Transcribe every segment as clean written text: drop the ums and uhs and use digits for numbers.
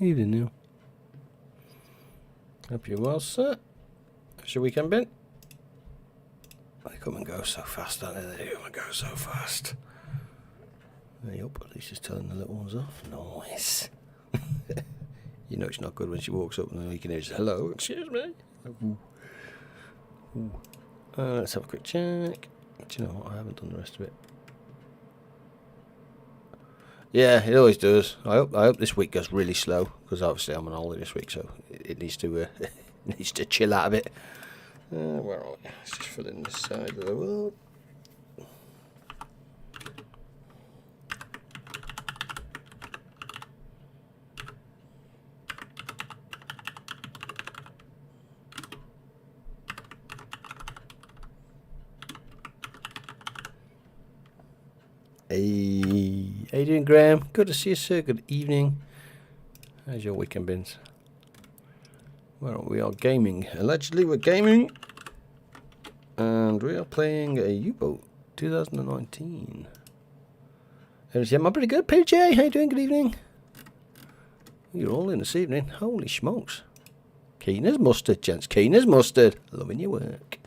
Evening, Neil. Hope you're well, sir. How's your weekend been? They come and go so fast, don't they? They come and go so fast. Yep, at least she's telling the little ones off. Nice. You know it's not good when she walks up and you can hear just, hello, excuse me. Ooh. Ooh. Let's have a quick check. Do you know what? I haven't done the rest of it. Yeah, it always does. I hope this week goes really slow, because obviously I'm on holiday this week, so it needs to it needs to chill out a bit. Where are we? Let's just fill in this side of the world. Hey, how you doing, Graham? Good to see you, sir. Good evening. How's your weekend been? Well, we are gaming. Allegedly, we're gaming, and we are playing a U-Boat 2019. I'm pretty good, PJ. How you doing? Good evening. You're all in this evening. Holy smokes! Keen as mustard, gents. Keen as mustard. Loving your work.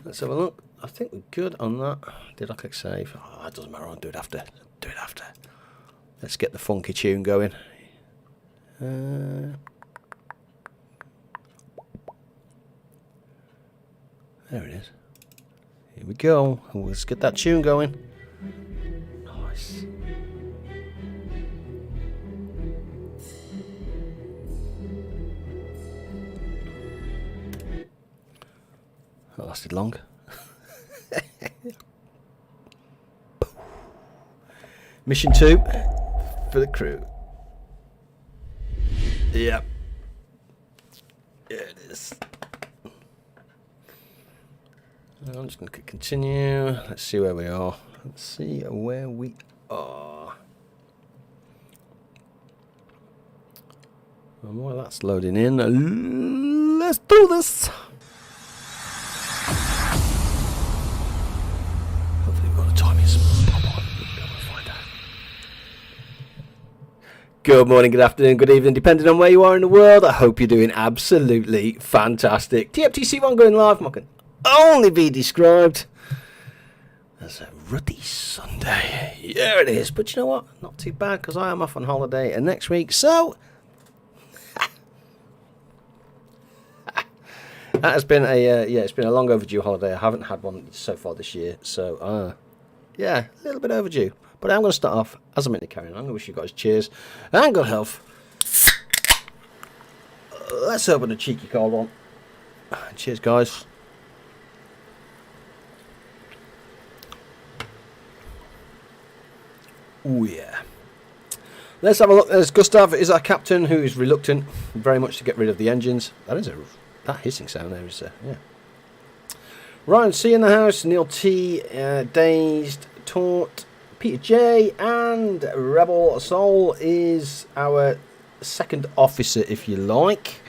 Let's have a look. I think we're good on that. Did I click save? Oh, that doesn't matter. I'll do it after. Do it after. Let's get the funky tune going. There it is. Here we go. Let's get that tune going. Nice. That lasted long. Mission 2 for the crew. Yep. Yeah, it is. I'm just going to click continue. Let's see where we are. Let's see where we are. And while that's loading in, let's do this. Good morning, good afternoon, good evening, depending on where you are in the world. I hope you're doing absolutely fantastic. TFTC1 going live, can only be described as a ruddy Sunday. Yeah, it is. But you know what? Not too bad, because I am off on holiday and next week. So that has been a it's been a long overdue holiday. I haven't had one so far this year. So yeah, a little bit overdue. But I'm going to start off, as I'm meant to carry on, I'm going to wish you guys cheers and good health. Let's open a cheeky cold one. Cheers, guys. Oh, yeah. Let's have a look. There's Gustav is our captain, who is reluctant very much to get rid of the engines. That hissing sound there is, yeah. Ryan C in the house, Neil T, Dazed, Taunt, Peter J, and Rebel Soul is our second officer, if you like.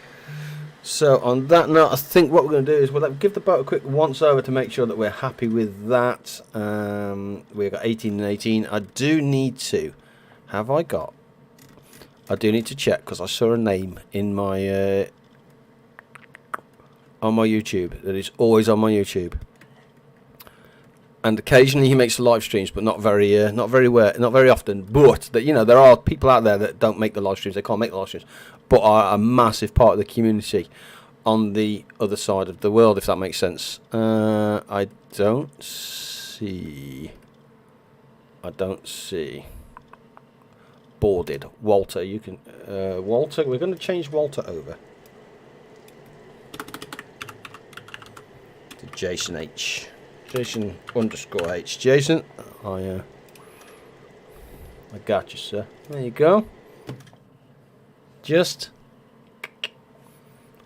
So on that note, I think what we're going to do is we'll give the boat a quick once over to make sure that we're happy with that. We've got 18 and 18. I do need to check, because I saw a name in my on my YouTube that is always on my YouTube. And occasionally he makes live streams, but not very often. But that, you know, there are people out there that don't make the live streams. They can't make the live streams, but are a massive part of the community on the other side of the world, if that makes sense. I don't see I don't see. Boarded. Walter, you can... Walter, we're going to change Walter over. To Jason H. Jason _H. Jason, I got you, sir. There you go. Just...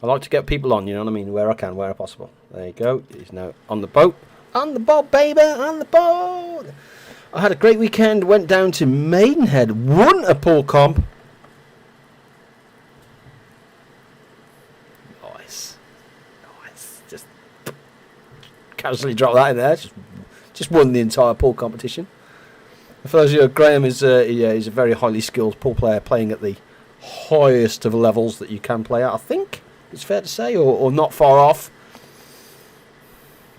I like to get people on, you know what I mean? Where I can, where possible. There you go. He's now on the boat. On the boat, baby! On the boat! I had a great weekend. Went down to Maidenhead. Won a pool comp. Nice. Nice. Just casually drop that in there. Just won the entire pool competition. For those of you, Graham is he's a very highly skilled pool player, playing at the highest of levels that you can play at, I think it's fair to say, or not far off.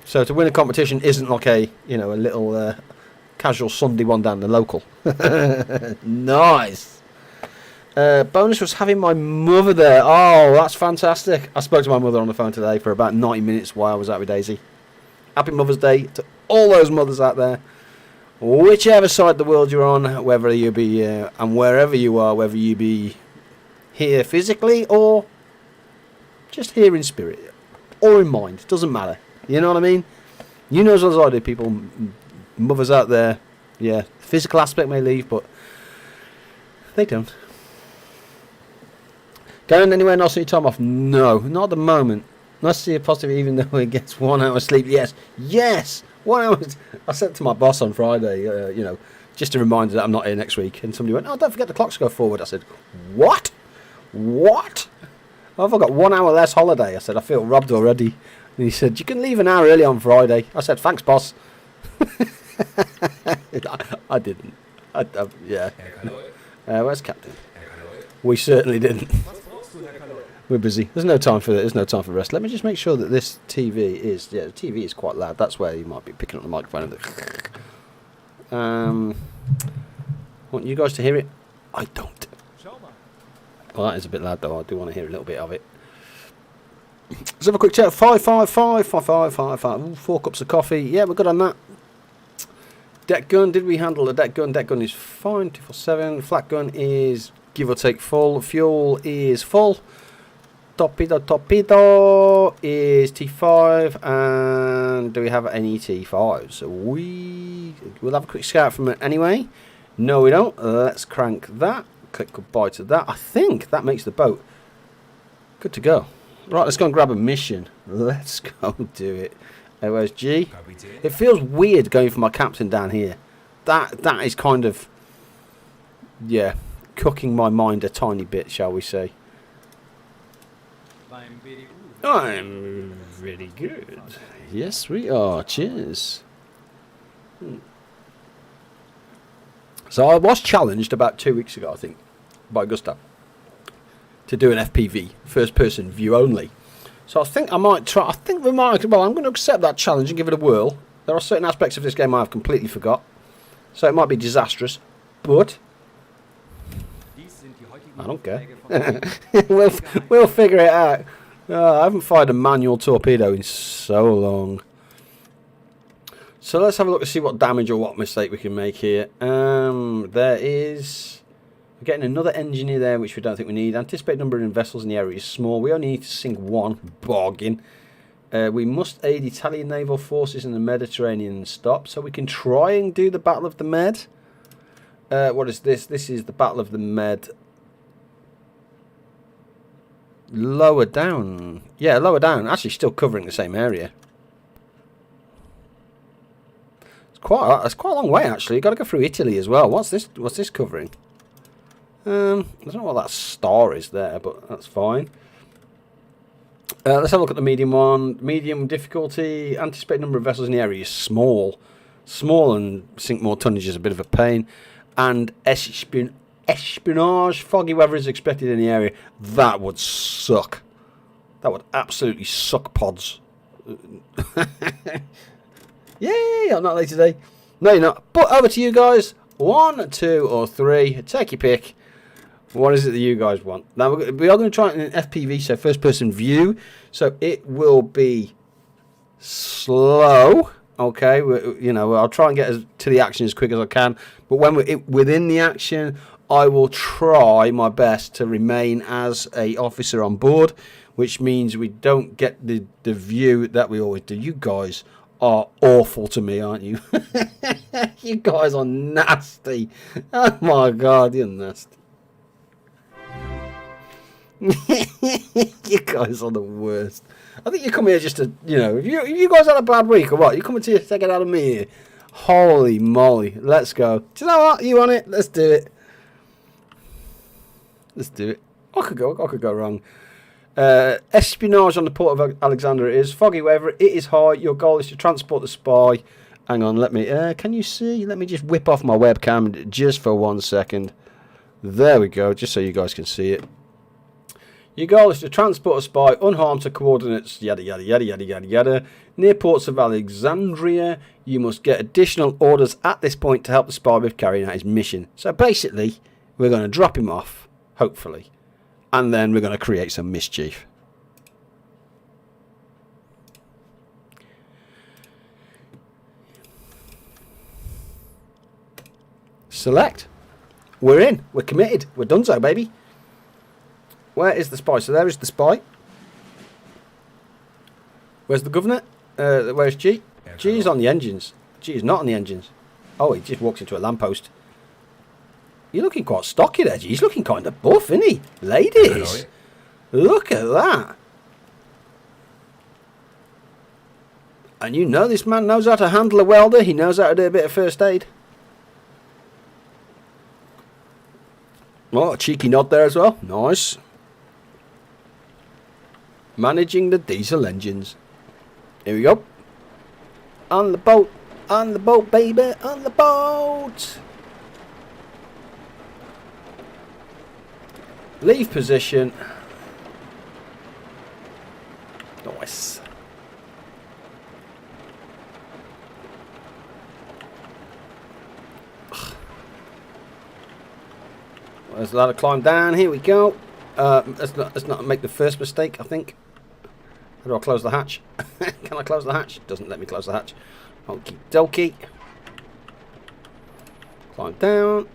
So to win a competition isn't like a little casual Sunday one down the local. Nice. Bonus was having my mother there. Oh, that's fantastic. I spoke to my mother on the phone today for about 90 minutes while I was out with Daisy. Happy Mother's Day to all those mothers out there. Whichever side of the world you're on, whether you be, and wherever you are, whether you be here physically or just here in spirit or in mind, doesn't matter. You know what I mean? You know as well as I do, people, mothers out there, yeah, physical aspect may leave, but they don't. Going anywhere else on your time off? No, not at the moment. Nice to see a positive, even though it gets 1 hour sleep. Yes, 1 hour. I said to my boss on Friday, just a reminder that I'm not here next week. And somebody went, "Oh, don't forget the clocks go forward." I said, "What? I've got 1 hour less holiday." I said, "I feel robbed already." And he said, "You can leave an hour early on Friday." I said, "Thanks, boss." I didn't. Yeah. Where's Captain? We certainly didn't. We're busy. There's no time for that. There's no time for rest. Let me just make sure that this TV is... Yeah, the TV is quite loud. That's where you might be picking up the microphone. Want you guys to hear it? I don't. Well, that is a bit loud, though. I do want to hear a little bit of it. Let's have a quick chat. 555. Ooh, 4 cups of coffee. Yeah, we're good on that. Deck gun. Did we handle the deck gun? Deck gun is fine. 247. Flat gun is give or take full. Fuel is full. Torpedo is T5, and do we have any T5s? We'll have a quick scout from it anyway. No, we don't. Let's crank that. Click goodbye to that. I think that makes the boat good to go. Right, let's go and grab a mission. Let's go do it. Where's G? It feels weird going for my captain down here. That is kind of, yeah, cooking my mind a tiny bit, shall we say. I'm really good. Yes, we are. Cheers. So I was challenged about 2 weeks ago, I think, by Gustav, to do an FPV, first person view only. So I think I might try. I think we might. Well, I'm going to accept that challenge and give it a whirl. There are certain aspects of this game I have completely forgot, so it might be disastrous, but I don't care. we'll figure it out. I haven't fired a manual torpedo in so long. So let's have a look to see what damage or what mistake we can make here. There is... We're getting another engineer there, which we don't think we need. Anticipated number of vessels in the area is small. We only need to sink 1. Bargain. We must aid Italian naval forces in the Mediterranean and stop. So we can try and do the Battle of the Med. What is this? This is the Battle of the Med. Lower down. Yeah, lower down. Actually, still covering the same area. It's quite a long way, actually. You've got to go through Italy as well. What's this covering? I don't know what that star is there, but that's fine. Let's have a look at the medium one. Medium difficulty. Anticipated number of vessels in the area is small. Small and sink more tonnage is a bit of a pain. And espionage, foggy weather is expected in the area. That would suck. That would absolutely suck pods. Yay, I'm not late today. No, you're not. But over to you guys. 1, 2, or 3. Take your pick. What is it that you guys want? Now, we are going to try it in an FPV, so first person view. So it will be slow, Okay, you know, I'll try and get to the action as quick as I can. But when we're within the action, I will try my best to remain as a officer on board, which means we don't get the view that we always do. You guys are awful to me, aren't you? You guys are nasty. Oh my God, you're nasty. You guys are the worst. I think you come here just to, you know, if you guys had a bad week or what, you coming to take it out of me here. Holy moly, let's go. Do you know what? You want it? Let's do it. Let's do it. I could go wrong. Espionage on the port of Alexandria is foggy weather. It is high. Your goal is to transport the spy. Hang on, let me. Can you see? Let me just whip off my webcam just for 1 second. There we go, just so you guys can see it. Your goal is to transport a spy unharmed to coordinates yada yada yada yada yada yada near ports of Alexandria. You must get additional orders at this point to help the spy with carrying out his mission. So basically, we're going to drop him off, hopefully, and then we're going to create some mischief. Select. We're in. We're committed. We're done so, baby. Where is the spy? So there is the spy. Where's the governor? Where's G? G is on the engines. G is not on the engines. Oh, he just walks into a lamppost. You're looking quite stocky there, G. He's looking kind of buff, isn't he? Ladies, look at that. And you know this man knows how to handle a welder. He knows how to do a bit of first aid. Oh, a cheeky nod there as well. Nice. Managing the diesel engines. Here we go. On the boat. On the boat, baby. On the boat. Leave position. Nice. There's a lot of climb down. Here we go. Let's not make the first mistake, I think. How do I close the hatch? Can I close the hatch? Doesn't let me close the hatch. Okie dokie. Climb down.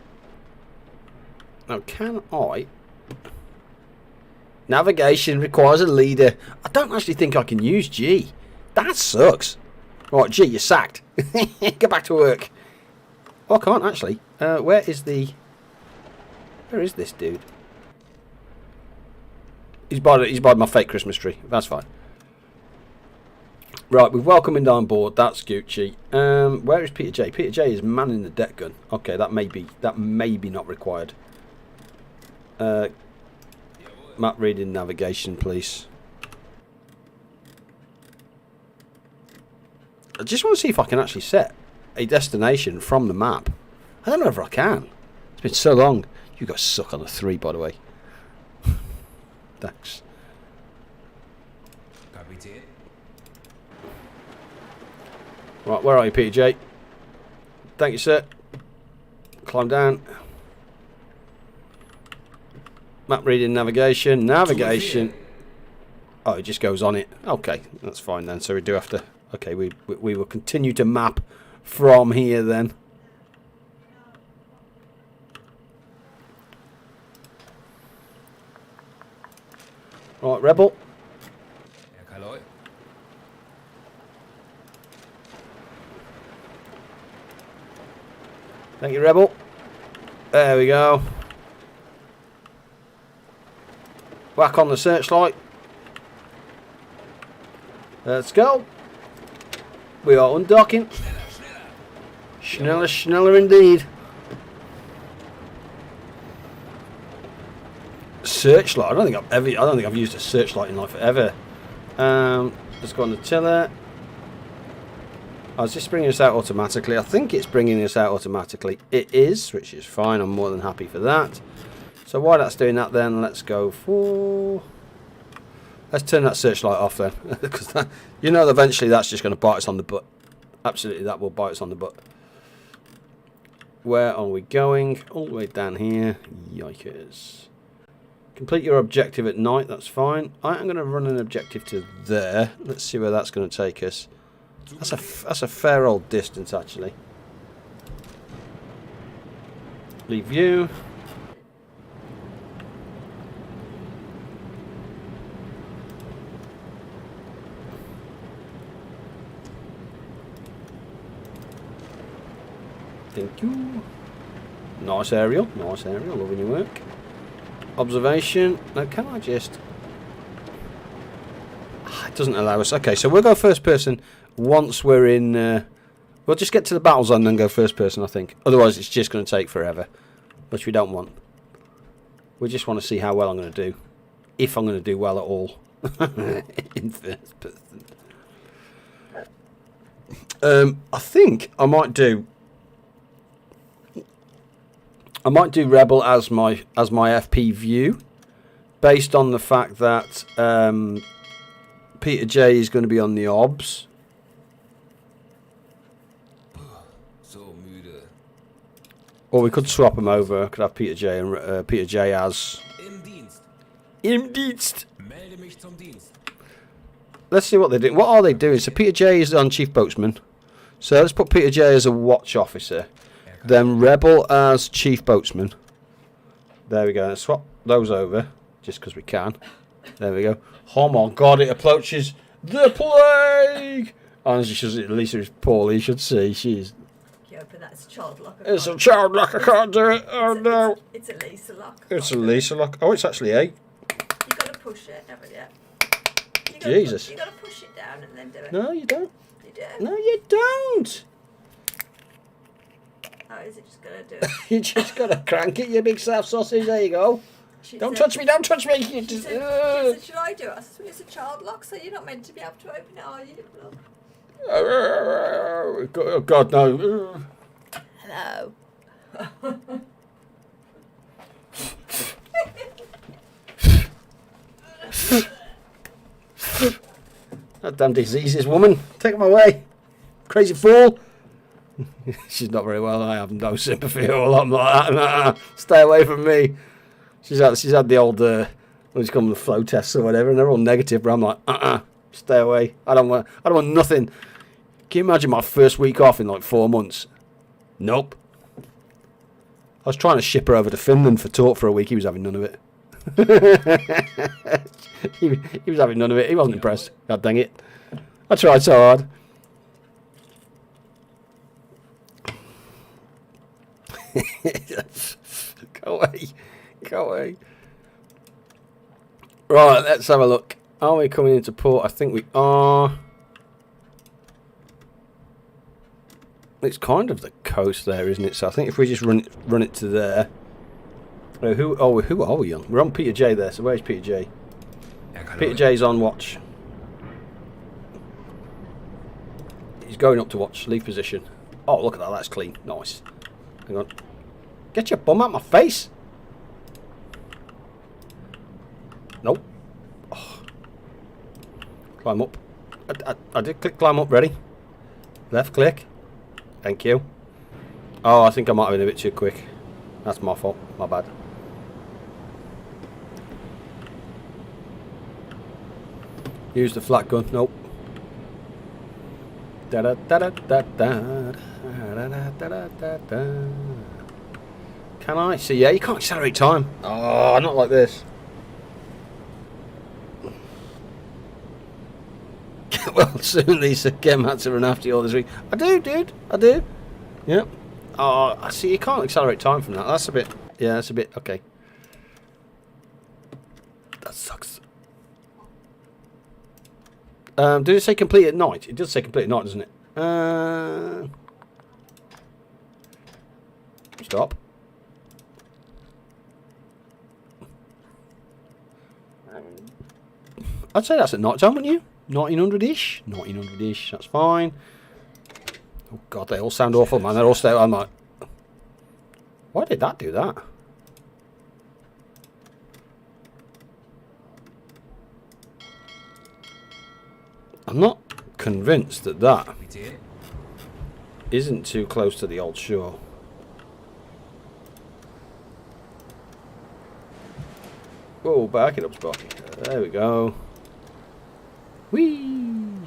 Now, can I... Navigation requires a leader. I don't actually think I can use G. That sucks. Right, G, you're sacked. Get back to work. Oh, I can't actually. Where is this dude? He's by my fake Christmas tree. That's fine. Right, we've welcomed him on board. That's Gucci. Where is Peter J? Peter J is manning the deck gun. Okay, that may be not required. Map reading, navigation, please. I just want to see if I can actually set a destination from the map. I don't know if I can. It's been so long. You guys suck on a 3, by the way. Thanks. Right, where are you, Peter J? Thank you, sir. Climb down. Map reading, navigation. Navigation. Oh, it just goes on it. Okay, that's fine then. So we do have to... Okay, we will continue to map from here then. Right, Rebel. Thank you, Rebel. There we go. Whack on the searchlight. Let's go. We are undocking. Schneller, schneller indeed. Searchlight. I don't think I've used a searchlight in life ever. Let's go on the tiller. Oh, is this bringing us out automatically? I think it's bringing us out automatically. It is, which is fine. I'm more than happy for that. So while that's doing that, then let's go for... Let's turn that searchlight off then, because you know eventually that's just going to bite us on the butt. Absolutely, that will bite us on the butt. Where are we going? All the way down here. Yikers. Complete your objective at night. That's fine. I'm going to run an objective to there. Let's see where that's going to take us. That's a fair old distance, actually. Leave view. Thank you. Nice aerial, loving your work. Observation. Now, can I just... It doesn't allow us. Okay, so we'll go first person once we're in... We'll just get to the battle zone and then go first person, I think. Otherwise, it's just going to take forever, which we don't want. We just want to see how well I'm going to do. If I'm going to do well at all. In first person. I think I might do Rebel as my FP view, based on the fact that Peter J is going to be on the OBS. Or we could swap them over. Could have Peter J and Peter J as Im Dienst. Let's see what they do. What are they doing? So Peter J is on Chief Boatsman. So let's put Peter J as a watch officer. Then Rebel as Chief Boatsman. There we go. Let's swap those over, just because we can. There we go. Oh my God! It approaches the plague. Honestly, Lisa is poorly. You should see. She's. Yeah, but that's child lock. It's a child lock. I can't do it. Oh no! It's a Lisa lock. It's a Lisa lock. Oh, it's actually 8. You got to push it, haven't you? Jesus. You got to push it down and then do it. No, you don't. You do. No, you don't. Oh, is it just going to do it? You just got to crank it, you big soft sausage. There you go. Don't touch me, don't touch me. You She just, said, should I do it? I said, well, it's a child lock, so you're not meant to be able to open it, are you? Oh, God, no. Hello. That damn diseases woman. Take him away. Crazy fool. She's not very well. I have no sympathy or I'm like that. Stay away from me. She's had the old what's it called, the flow tests or whatever, and they're all negative. But I'm like, stay away. I don't want nothing. Can you imagine my first week off in like 4 months? Nope. I was trying to ship her over to Finland for talk for a week. He was having none of it. he was having none of it. He wasn't impressed. God dang it. I tried so hard. Go away. Go away. Right, let's have a look. Are we coming into port? I think we are. It's kind of the coast there, isn't it? So I think if we just run it to there. Who are we on? We're on Peter J there. So where's Peter J? Peter J's on watch. He's going up to watch. Leave position. Oh, look at that. That's clean. Nice. Hang on. Get your bum out my face. Nope. Oh. Climb up. I did click climb up. Ready? Left click. Thank you. Oh, I think I might have been a bit too quick. That's my fault. My bad. Use the flat gun. Nope. Da da da da da da da da da da da. Can I see? Yeah, you can't accelerate time. Oh, not like this. Well, soon Lisa, get Matt to run after you all this week. I do, dude. I do. Yep. Oh, I see. You can't accelerate time from that. That's a bit. Yeah, that's a bit. Okay. That sucks. Did it say complete at night? It does say complete at night, doesn't it? Stop. I'd say that's at night time, wouldn't you? 1900-ish? 1900-ish, that's fine. Oh God, they all sound awful, man. They're all stay. I'm like, why did that do that? I'm not convinced that that isn't too close to the old shore. Whoa, back it up, Sparky. There we go. Whee!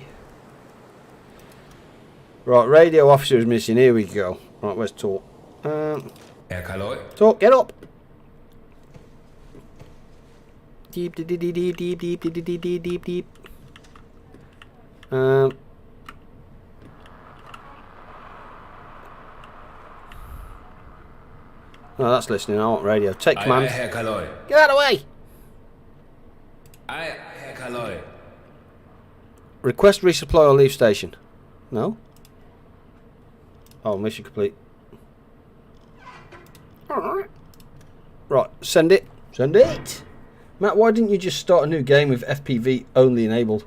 Right, radio officer is missing. Here we go. Right, where's Talk? Talk, get up. Deep, deep, deep, deep, deep, deep, deep, deep, deep, deep, deep. No, that's listening. I want radio. Take command. Herr Kaloi. Get out of the way. Aye, Herr Kaloi. Request resupply or leave station. No? Oh, mission complete. Right, send it. Send it. Matt, why didn't you just start a new game with FPV only enabled?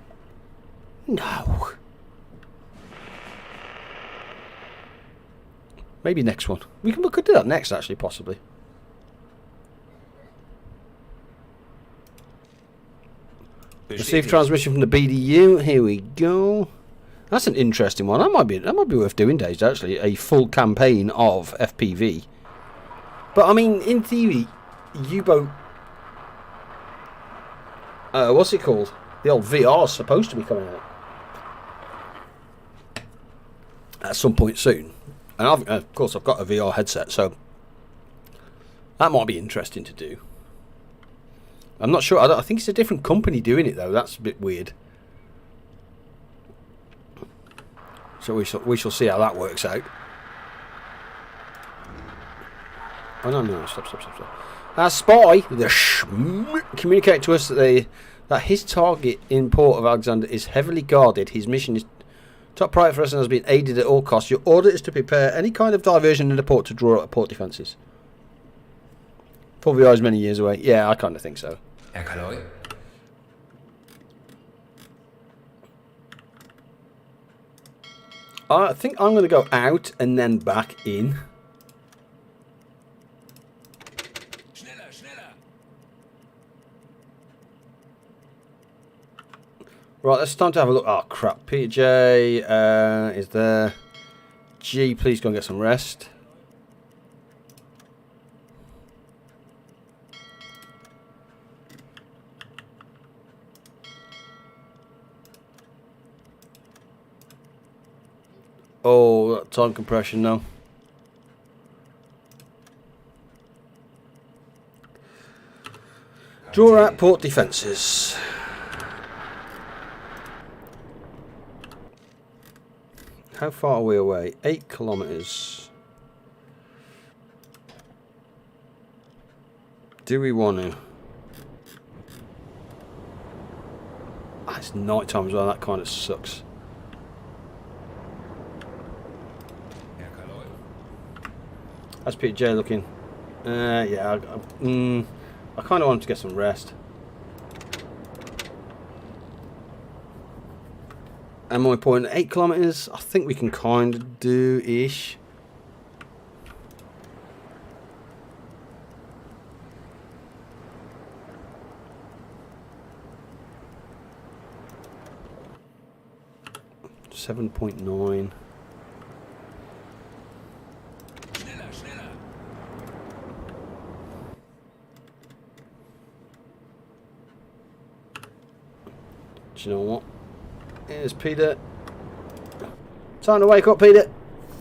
No. Maybe next one. We could do that next, actually, possibly. Receive transmission from the BDU. Here we go. That's an interesting one. That might be worth doing, Days. Actually, a full campaign of FPV. But I mean, in theory, U-boat. What's it called? The old VR is supposed to be coming out at some point soon. And of course, I've got a VR headset, so that might be interesting to do. I'm not sure. I think it's a different company doing it though. That's a bit weird. So we shall see how that works out. Oh no! Stop! Our spy, communicate to us that his target in Port of Alexander is heavily guarded. His mission is top priority for us and has been aided at all costs. Your order is to prepare any kind of diversion in the port to draw out port defences. Full VR is many years away. Yeah, I kind of think so. Herr Kaloi. I think I'm going to go out and then back in. Schneller, schneller. Right, it's time to have a look. Oh crap, Peter J is there. G, please go and get some rest. Oh, that time compression now. Draw out port defences. How far are we away? 8 kilometres. Do we want to? Ah, it's night time as well. That kind of sucks. That's Peter J looking. Yeah, I kind of want him to get some rest. And more important, 8 kilometres, I think we can kind of do-ish. $7.9. Do you know what? Here's Peter. Time to wake up, Peter.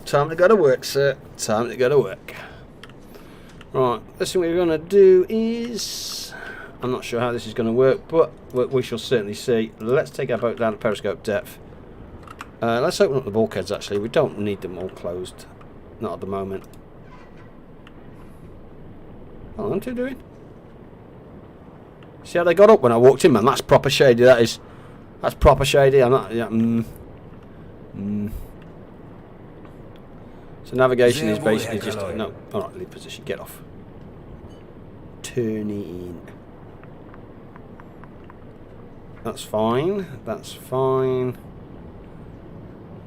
Time to go to work, sir. Time to go to work. Right, this thing we're going to do is... I'm not sure how this is going to work, but we shall certainly see. Let's take our boat down to periscope depth. Let's open up the bulkheads, actually. We don't need them all closed. Not at the moment. What are them two doing? See how they got up when I walked in, man? That's proper shady, that is. That's proper shady. I'm not. Yeah, So navigation is basically just no. All right, leave position. Get off. Turn in. That's fine. That's fine.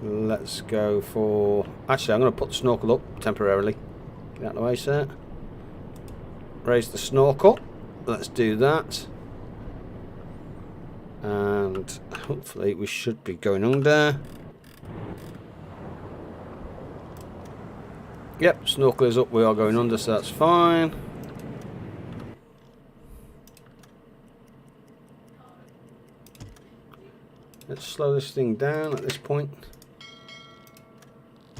Let's go for. Actually, I'm going to put the snorkel up temporarily. Get out of the way, sir. Raise the snorkel. Let's do that. And hopefully we should be going under. Yep, snorkel is up, we are going under, so that's fine. Let's slow this thing down at this point.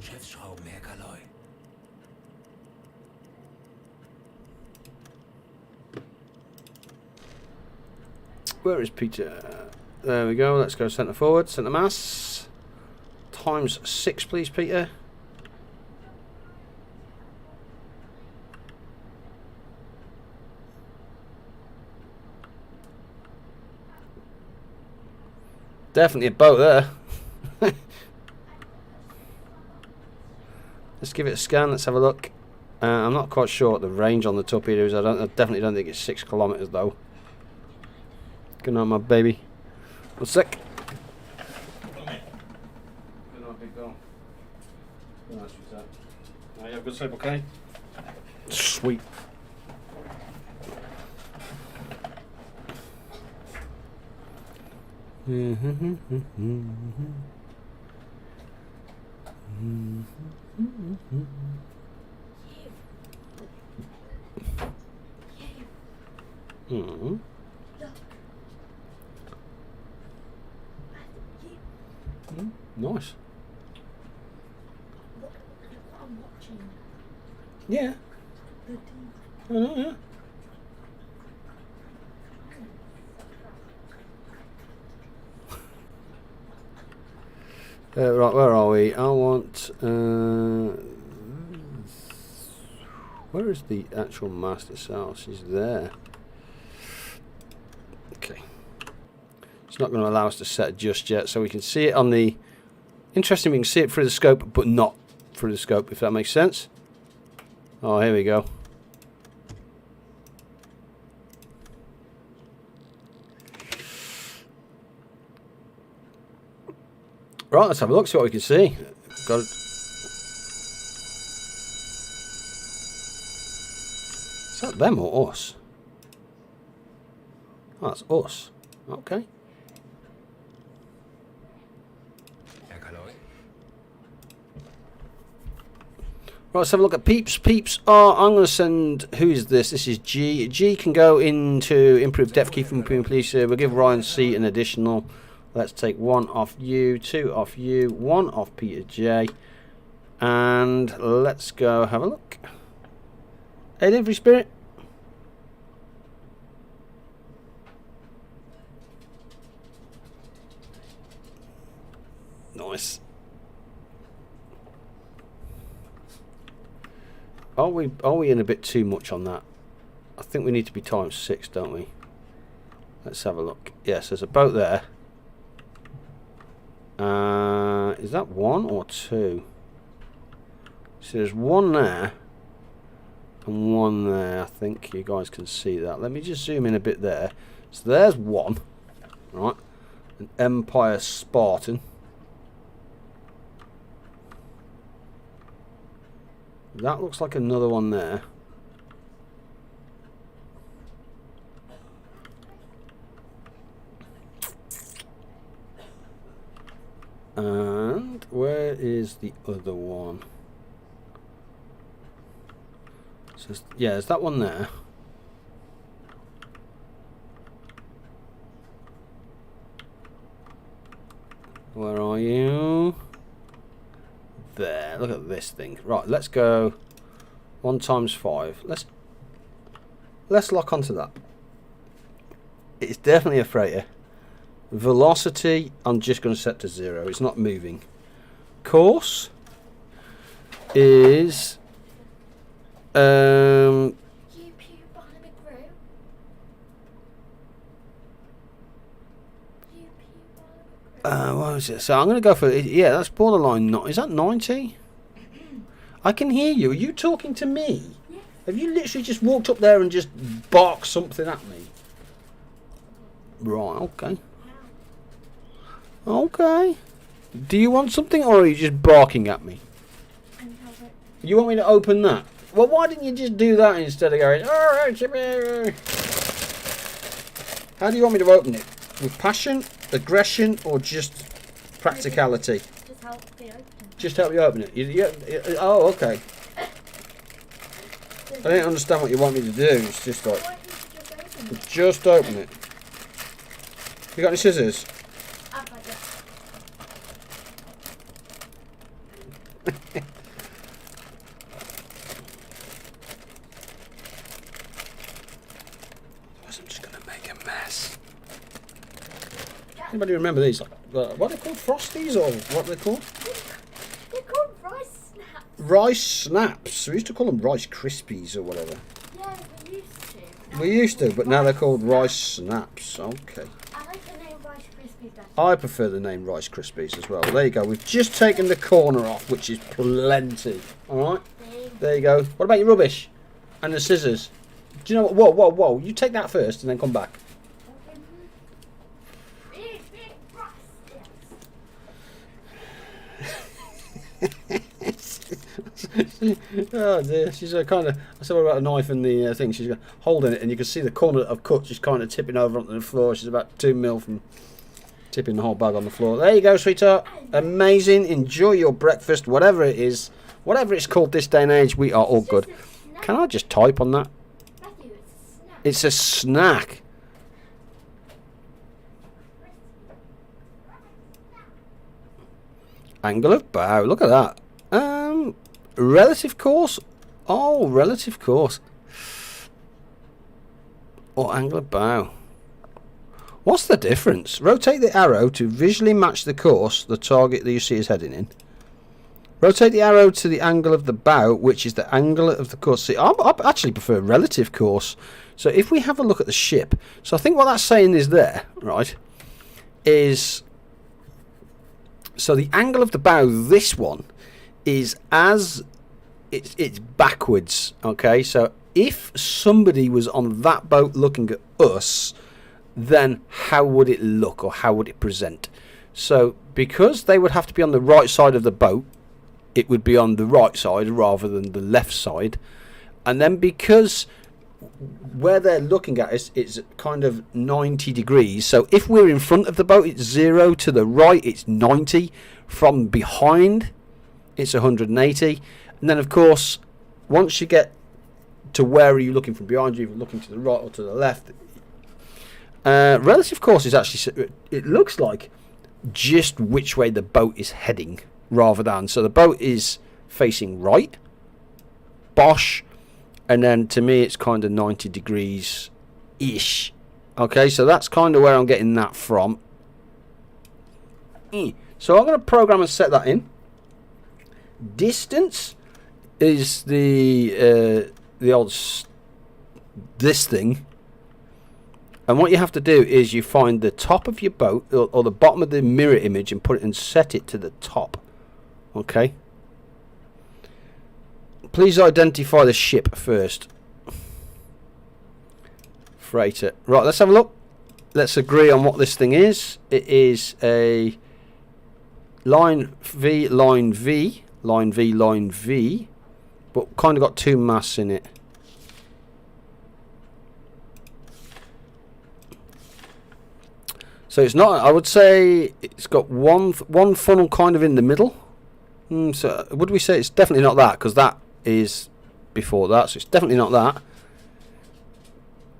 Schiffsschrauben, Herr Kaloi. Where is Peter? There we go. Let's go centre forward, centre mass. Times 6, please, Peter. Definitely a boat there. Let's give it a scan. Let's have a look. I'm not quite sure what the range on the torpedo is. I definitely don't think it's 6 kilometres though. Good night, my baby. One sec. Good night, big girl. Good night, sweetheart. You have a good sleep, okay? Sweet. Nice. Look what I'm watching. Yeah. The I know, yeah. Right, where are we? I want... where is the actual mast itself? She's there. Okay. It's not going to allow us to set it just yet, so we can see it on the... Interesting, we can see it through the scope, but not through the scope, if that makes sense. Oh, here we go. Right, let's have a look, see what we can see. Got it. Is that them or us? Oh, that's us. Okay. Herr Kaloi. Right, let's have a look at Peeps. Peeps are, I'm going to send, who is this? This is G. G can go into improved depth key from police. We'll give Ryan C an additional. Let's take 1 off you, 2 off you, 1 off Peter J. And let's go have a look. Alien Free Spirit. Nice. Are we in a bit too much on that? I think we need to be times 6, don't we? Let's have a look. Yes, there's a boat there. Is that 1 or 2? So there's 1 there and 1 there. I think you guys can see that. Let me just zoom in a bit there. So there's 1, right? An Empire Spartan. That looks like another one there. And where is the other one? So yeah, there's that one there. Where are you? There. Look at this thing. Right, let's go 1 times 5. Let's lock onto that. It's definitely a freighter. Velocity, I'm just going to set to 0. It's not moving. Course is what was it? So I'm going to go for it. Yeah, that's borderline. Not is that 90? I can hear you. Are you talking to me? Yeah. Have you literally just walked up there and just barked something at me? Right. Okay. Okay. Do you want something, or are you just barking at me? You want me to open that? Well, why didn't you just do that instead of going, alright, how do you want me to open it? With passion, aggression, or just practicality? Just help me open. Just help you open it? Oh, okay. I don't understand what you want me to do. It's just like, Why can't you just open it. You got any scissors? I've got it. I'm just going to make a mess. Anybody remember these? What are they called? Frosties or what are they called? They're called rice snaps. Rice snaps. We used to call them Rice Krispies or whatever. Yeah, we used to. We used to, but now they're called Rice Snaps. Okay. I like the name Rice Krispies better. I prefer the name Rice Krispies as well. There you go. We've just taken the corner off, which is plenty. All right. There you go. What about your rubbish and the scissors? Do you know what? Whoa, whoa, whoa! You take that first and then come back. Oh dear, she's kind of. I said about a knife and the thing. She's holding it, and you can see the corner of cut. She's kind of tipping over onto the floor. She's about 2 mil from tipping the whole bag on the floor. There you go, sweetheart. Amazing. Enjoy your breakfast, whatever it is, whatever it's called this day and age. We are all good. Can I just type on that? Matthew, It's a snack. Angle of bow. Look at that. Relative course. Oh, relative course. Or angle of bow. What's the difference? Rotate the arrow to visually match the course the target that you see is heading in. Rotate the arrow to the angle of the bow, which is the angle of the course. See, I actually prefer relative course. So if we have a look at the ship, so I think what that's saying is there, right, is, so the angle of the bow, this one, is as, it's backwards, okay? So if somebody was on that boat looking at us, then how would it look or how would it present? So because they would have to be on the right side of the boat, it would be on the right side rather than the left side. And then because where they're looking at us, it's kind of 90 degrees. So if we're in front of the boat, it's 0. To the right, it's 90. From behind, it's 180. And then, of course, once you get to where are you looking from behind you, if you're looking to the right or to the left, relative course is actually, it looks like just which way the boat is heading rather than, so the boat is facing right, bosh, and then to me it's kind of 90 degrees ish. Okay, so that's kind of where I'm getting that from. So I'm going to program and set that in. Distance is the old this thing, and what you have to do is you find the top of your boat or the bottom of the mirror image and put it and set it to the top. Okay, please identify the ship first. Freighter. Right, let's have a look. Let's agree on what this thing is. It is a line V, line V, line V, line V, but kind of got 2 masts in it. So it's not, I would say it's got one funnel kind of in the middle. So would we say it's definitely not that, because that is before that, so it's definitely not that.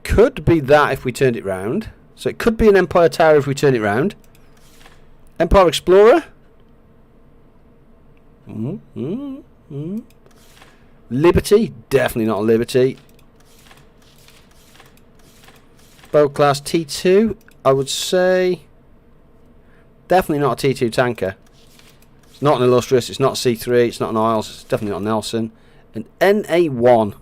Could be that if we turned it round. So it could be an Empire Tower if we turn it round. Empire Explorer. Liberty, definitely not a Liberty. Boat class T2, I would say definitely not a T2 tanker. It's not an Illustrious, it's not C3, it's not an Isles, it's definitely not a Nelson. An NA1,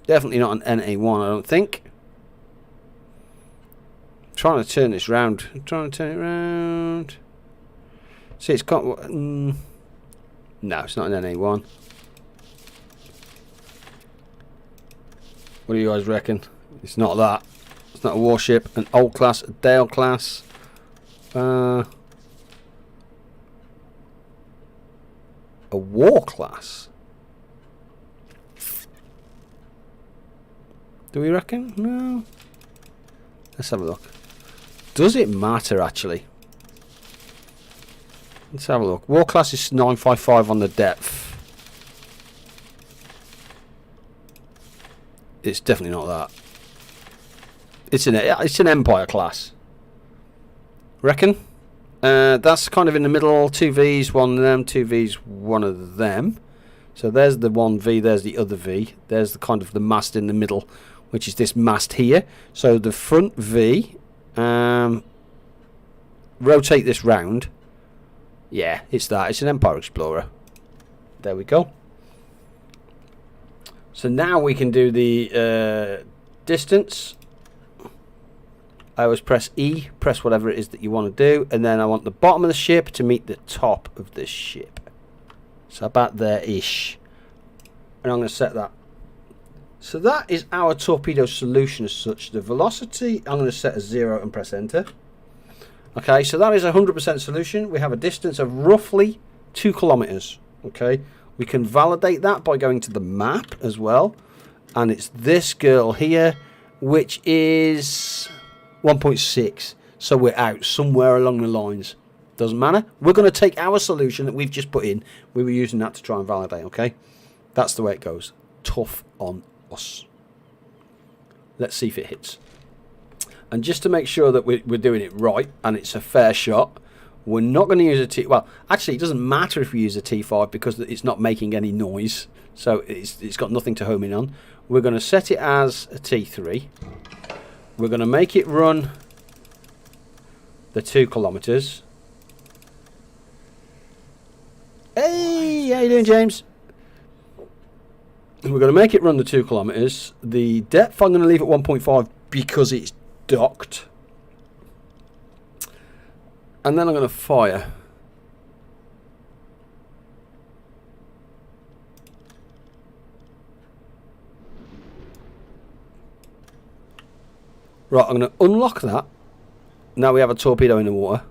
definitely not an NA1, I don't think. I'm trying to turn this round. I'm trying to turn it round. See, it's got no, it's not an NA1. What do you guys reckon? It's not that. It's not a warship. An old class, a Dale class. A war class. Do we reckon? No. Let's have a look. Does it matter actually? Let's have a look. War class is 955 on the depth. It's definitely not that. It's an Empire class. Reckon? That's kind of in the middle. 2 V's, one of them. 2 V's, one of them. So there's the one V, there's the other V. There's the kind of the mast in the middle, which is this mast here. So the front V, rotate this round. Yeah, it's that. It's an Empire Explorer. There we go. So now we can do the distance. I always press E, press whatever it is that you want to do, and then I want the bottom of the ship to meet the top of the ship. So about there-ish. And I'm going to set that. So that is our torpedo solution as such. The velocity, I'm going to set as 0 and press enter. Okay, so that is a 100% solution. We have a distance of roughly 2 kilometers. Okay, we can validate that by going to the map as well. And it's this girl here, which is 1.6. So we're out somewhere along the lines. Doesn't matter. We're going to take our solution that we've just put in. We were using that to try and validate, okay? That's the way it goes. Tough on us. Let's see if it hits. And just to make sure that we're doing it right and it's a fair shot, we're not going to use a T... Well, actually, it doesn't matter if we use a T5 because it's not making any noise. So it's got nothing to home in on. We're going to set it as a T3. We're going to make it run the 2 kilometers. Hey, how you doing, James? We're going to make it run the 2 kilometers. The depth I'm going to leave at 1.5 because it's docked. And then I'm going to fire. Right, I'm going to unlock that. Now we have a torpedo in the water.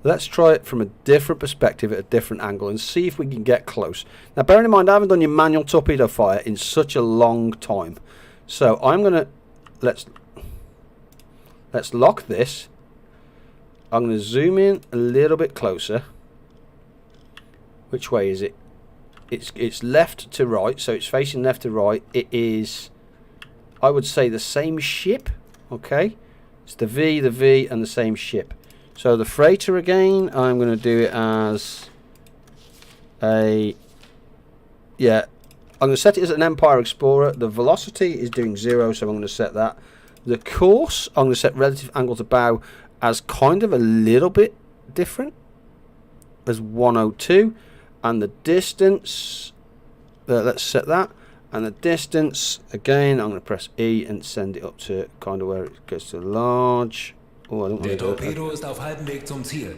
Let's try it from a different perspective at a different angle and see if we can get close. Now, bearing in mind, I haven't done your manual torpedo fire in such a long time. So I'm going to... Let's lock this. I'm going to zoom in a little bit closer. Which way is it? It's left to right, so it's facing left to right. It is, I would say, the same ship. Okay? It's the V, and the same ship. So the freighter again, I'm going to do it as a... Yeah, I'm going to set it as an Empire Explorer. The velocity is doing 0, so I'm going to set that. The course, I'm going to set relative angle to bow as kind of a little bit different, as 102. And the distance, let's set that. And the distance, again, I'm going to press E and send it up to kind of where it goes to large. Oh, I don't want Der to do it. Torpedo ist auf halbem Weg zum Ziel.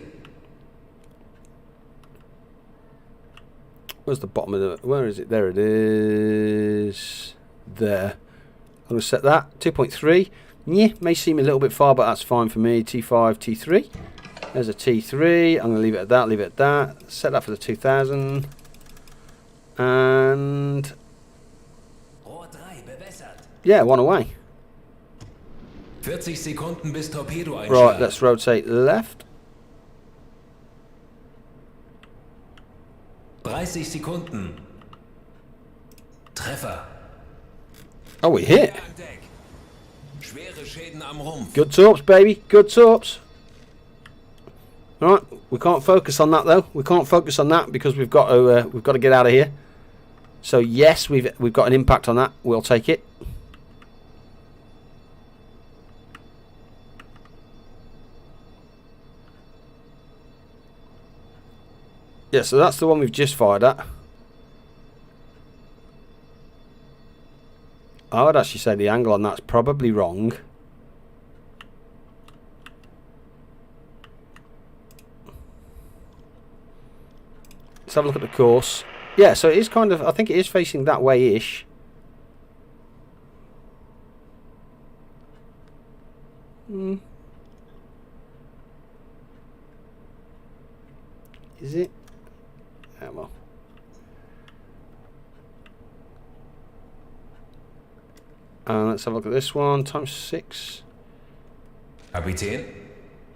Where's the bottom of the... Where is it? There it is. There. I'm going to set that. 2.3. Yeah, may seem a little bit far, but that's fine for me. T5, T3. There's a T3. I'm going to leave it at that, leave it at that. Set that for the 2000. And... Rohr 3 bewässert. Yeah, one away. 40 Sekunden bis Torpedo einschlagen. Right, let's rotate left. 30 Sekunden. Treffer. Oh, we hit. An Deck. Schwere Schäden am Rumpf. Good torps, baby. Good torps. Alright, we can't focus on that though. We can't focus on that because we've got to get out of here. So yes, we've got an impact on that. We'll take it. Yeah, so that's the one we've just fired at. I would actually say the angle on that's probably wrong. Let's have a look at the course. Yeah, so it is kind of, I think it is facing that way-ish. Is it? Yeah, well. Let's have a look at this one. Times 6. Kapitän,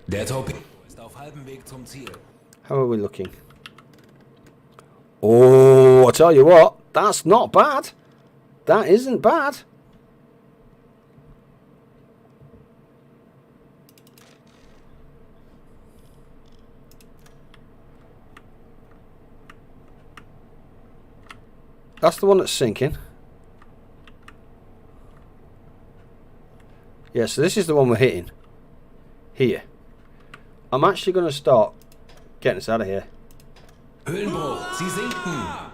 der Torpedo ist auf halbem Weg zum Ziel. How are we looking? Oh, I tell you what, that's not bad. That isn't bad. That's the one that's sinking. Yeah, so this is the one we're hitting. Here. I'm actually going to start getting us out of here. Höhenbruch, Sie sinken.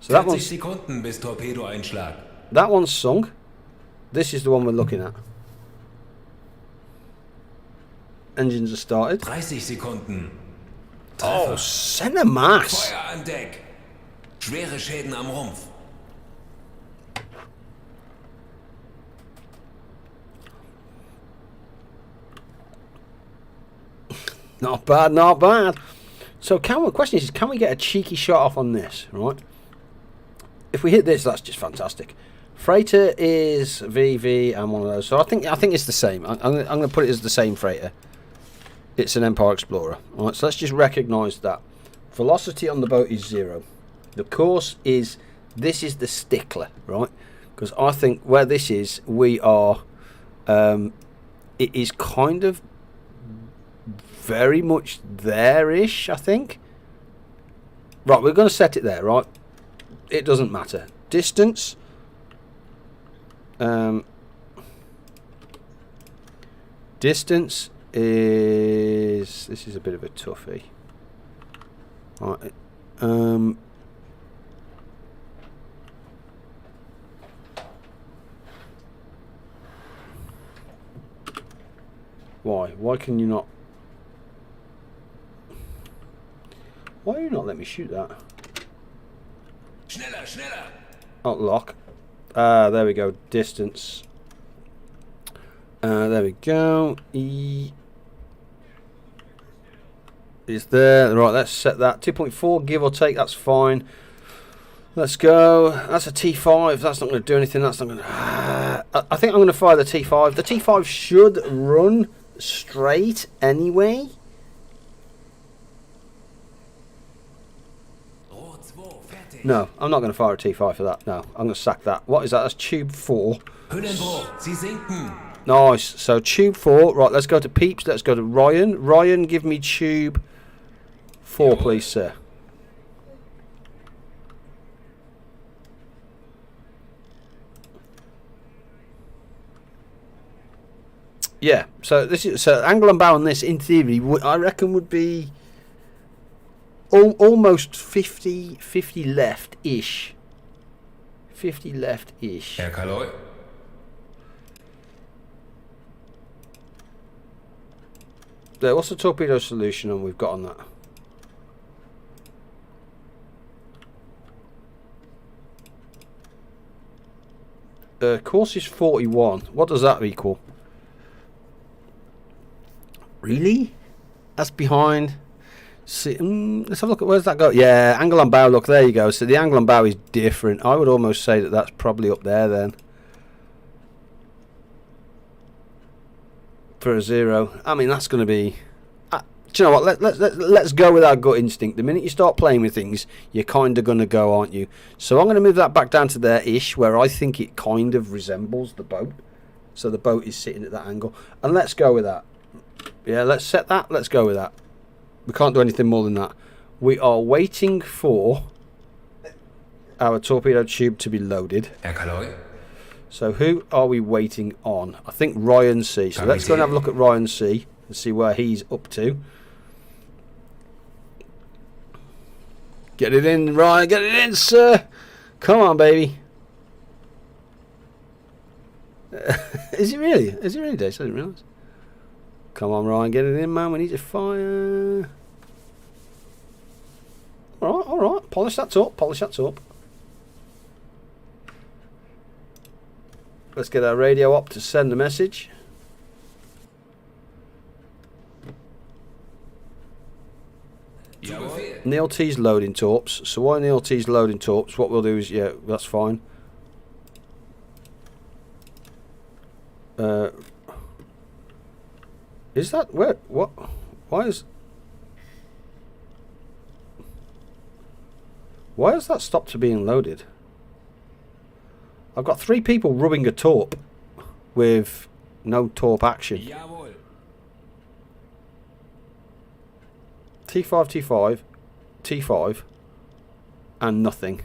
So that 40 one's, Sekunden bis Torpedoeinschlag. that one's sunk. This is the one we're looking at. Engines are started. 30 Sekunden. Oh, Treffer. center mass. Feuer an Deck. Schwere Schäden am Rumpf. Not bad, not bad. So the question is, can we get a cheeky shot off on this, right? If we hit this, that's just fantastic. Freighter is VV and one of those. So I think it's the same. I'm going to put it as the same freighter. It's an Empire Explorer. All right, so let's just recognise that. Velocity on the boat is 0. The course is, this is the stickler, right? Because I think where this is, we are, it is kind of very much there-ish, I think. Right, we're going to set it there, right? It doesn't matter. Distance. Distance is... This is a bit of a toughie. Right. Why? Why can you not... Why are you not letting me shoot that? Schneller, schneller. Oh, lock. There we go. Distance. There we go. E is there. Right, let's set that. 2.4, give or take. That's fine. Let's go. That's a T5. That's not going to do anything. That's not going to... I think I'm going to fire the T5. The T5 should run straight anyway. No, I'm not going to fire a T5 for that. No, I'm going to sack that. What is that? That's tube 4. Höhenbruch, Sie sinken. Nice. So tube 4. Right, let's go to Peeps. Let's go to Ryan. Ryan, give me tube 4, please, sir. Yeah. So this is angle and bow on this. In theory, I reckon would be almost 50 left-ish. 50 left-ish. Herr Kaloy. There, what's the torpedo solution on we've got on that? Course is 41. What does that equal? Really? That's behind. See, let's have a look at where's that go. Yeah, angle and bow. Look, there you go. So the angle and bow is different. I would almost say that that's probably up there then. For a 0. I mean, that's going to be... do you know what? Let's go with our gut instinct. The minute you start playing with things, you're kind of going to go, aren't you? So I'm going to move that back down to there-ish, where I think it kind of resembles the boat. So the boat is sitting at that angle. And let's go with that. Yeah, let's set that. Let's go with that. We can't do anything more than that. We are waiting for our torpedo tube to be loaded. Herr Kaloy. So who are we waiting on? I think Ryan C. So let's go and have a look at Ryan C. and see where he's up to. Get it in, Ryan. Get it in, sir. Come on, baby. Is he really? Is he really, Dave? I didn't realise. Come on, Ryan. Get it in, man. We need to fire. Alright, alright. Polish that up. Polish that up. Let's get our radio up to send a message. Neil T's loading torps. So while Neil T's loading torps, what we'll do is, yeah, that's fine. Is that where? What? Why has that stopped to being loaded? I've got 3 people rubbing a torp with no torp action. Jawohl. T5, T5, T5, and nothing.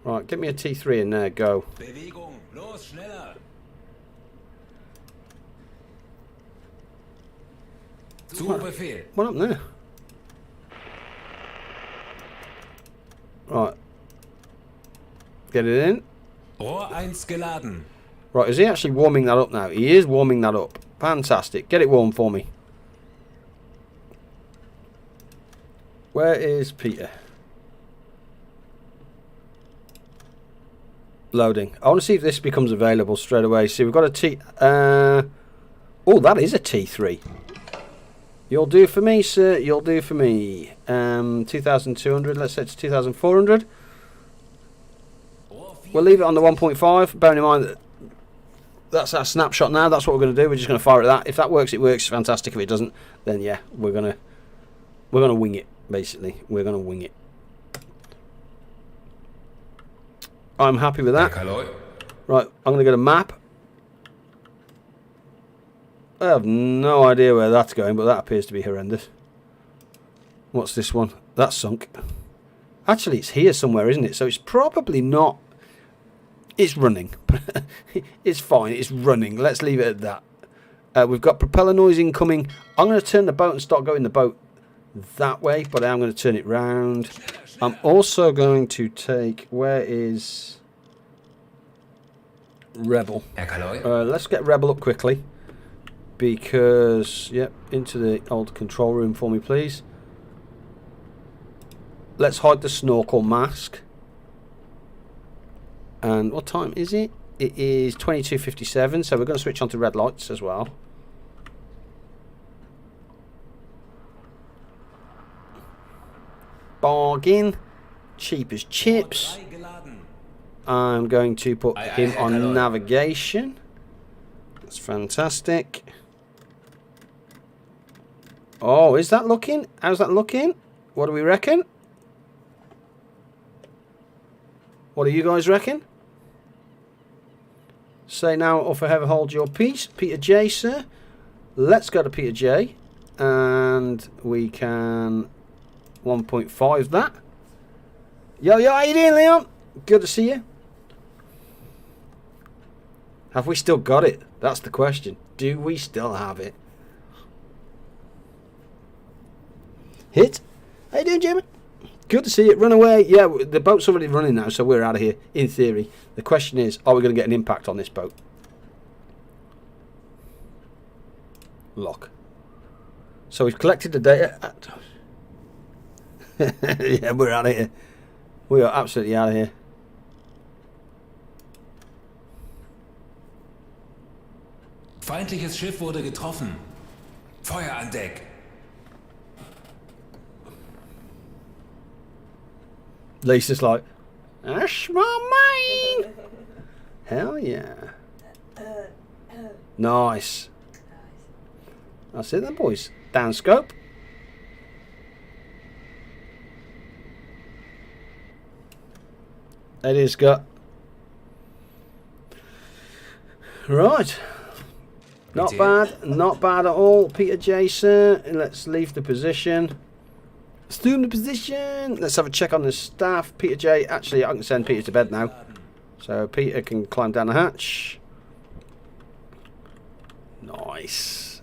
Right, get me a T3 in there, go. Bewegung, los, schneller. Zu Befehl. What up there? Right. Get it in. Rohr 1 geladen. Right, is he actually warming that up now? He is warming that up. Fantastic. Get it warm for me. Where is Peter? Loading. I want to see if this becomes available straight away. See, we've got a T... oh, that is a T3. You'll do for me, sir. You'll do for me. 2,200. Let's say it's 2,400. We'll leave it on the 1.5. Bearing in mind that that's our snapshot now. That's what we're going to do. We're just going to fire at that. If that works, it works. Fantastic. If it doesn't, then yeah, we're gonna wing it. Basically, we're gonna wing it. I'm happy with that. Right, I'm gonna go to map. I have no idea where that's going, but that appears to be horrendous. What's this one? That's sunk. Actually, it's here somewhere, isn't it? So it's probably not. It's running. It's fine. It's running. Let's leave it at that. We've got propeller noise incoming. I'm going to turn the boat and start going the boat that way, but I'm going to turn it round. I'm also going to take... Where is... Rebel. Let's get Rebel up quickly. Because... Yep, into the old control room for me, please. Let's hide the snorkel mask. And what time is it? It is 22:57, so we're going to switch on to red lights as well. Bargain. Cheap as chips. I'm going to put him on navigation. That's fantastic. Oh, is that looking? How's that looking? What do we reckon? What do you guys reckon? Say now or forever hold your peace. Peter J, sir. Let's go to Peter J. And we can 1.5 that. Yo, how you doing, Leon? Good to see you. Have we still got it? That's the question. Do we still have it? Hit. How you doing, Jimmy? Good to see you. Run away. Yeah, the boat's already running now, so we're out of here, in theory. The question is, are we going to get an impact on this boat? Lock. So we've collected the data. Yeah, we're out of here. We are absolutely out of here. Feindliches Schiff wurde getroffen. Feuer an Deck. Lisa's like, that's my mine. Hell yeah. Nice. That's it then, boys. Down scope. It is got. Right. Not bad. Not bad at all. Peter J, sir. Let's leave the position. Assume the position. Let's have a check on the staff. Peter J. Actually, I can send Peter to bed now. So Peter can climb down the hatch. Nice.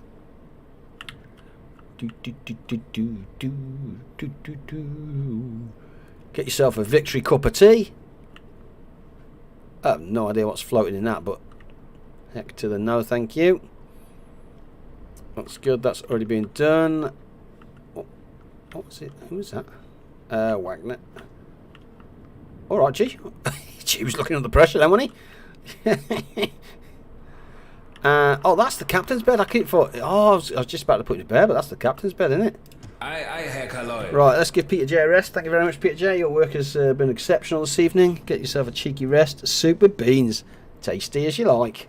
Get yourself a victory cup of tea. I have no idea what's floating in that, but heck to the no, thank you. That's good. That's already been done. What was it? Who was that? Wagner. All right, G. G was looking under pressure then, wasn't he? Oh, that's the captain's bed. I keep thought. Oh, I was just about to put it in bed, but that's the captain's bed, isn't it? Aye, Herr Kaloy. Right, let's give Peter J a rest. Thank you very much, Peter J. Your work has been exceptional this evening. Get yourself a cheeky rest. Super beans. Tasty as you like.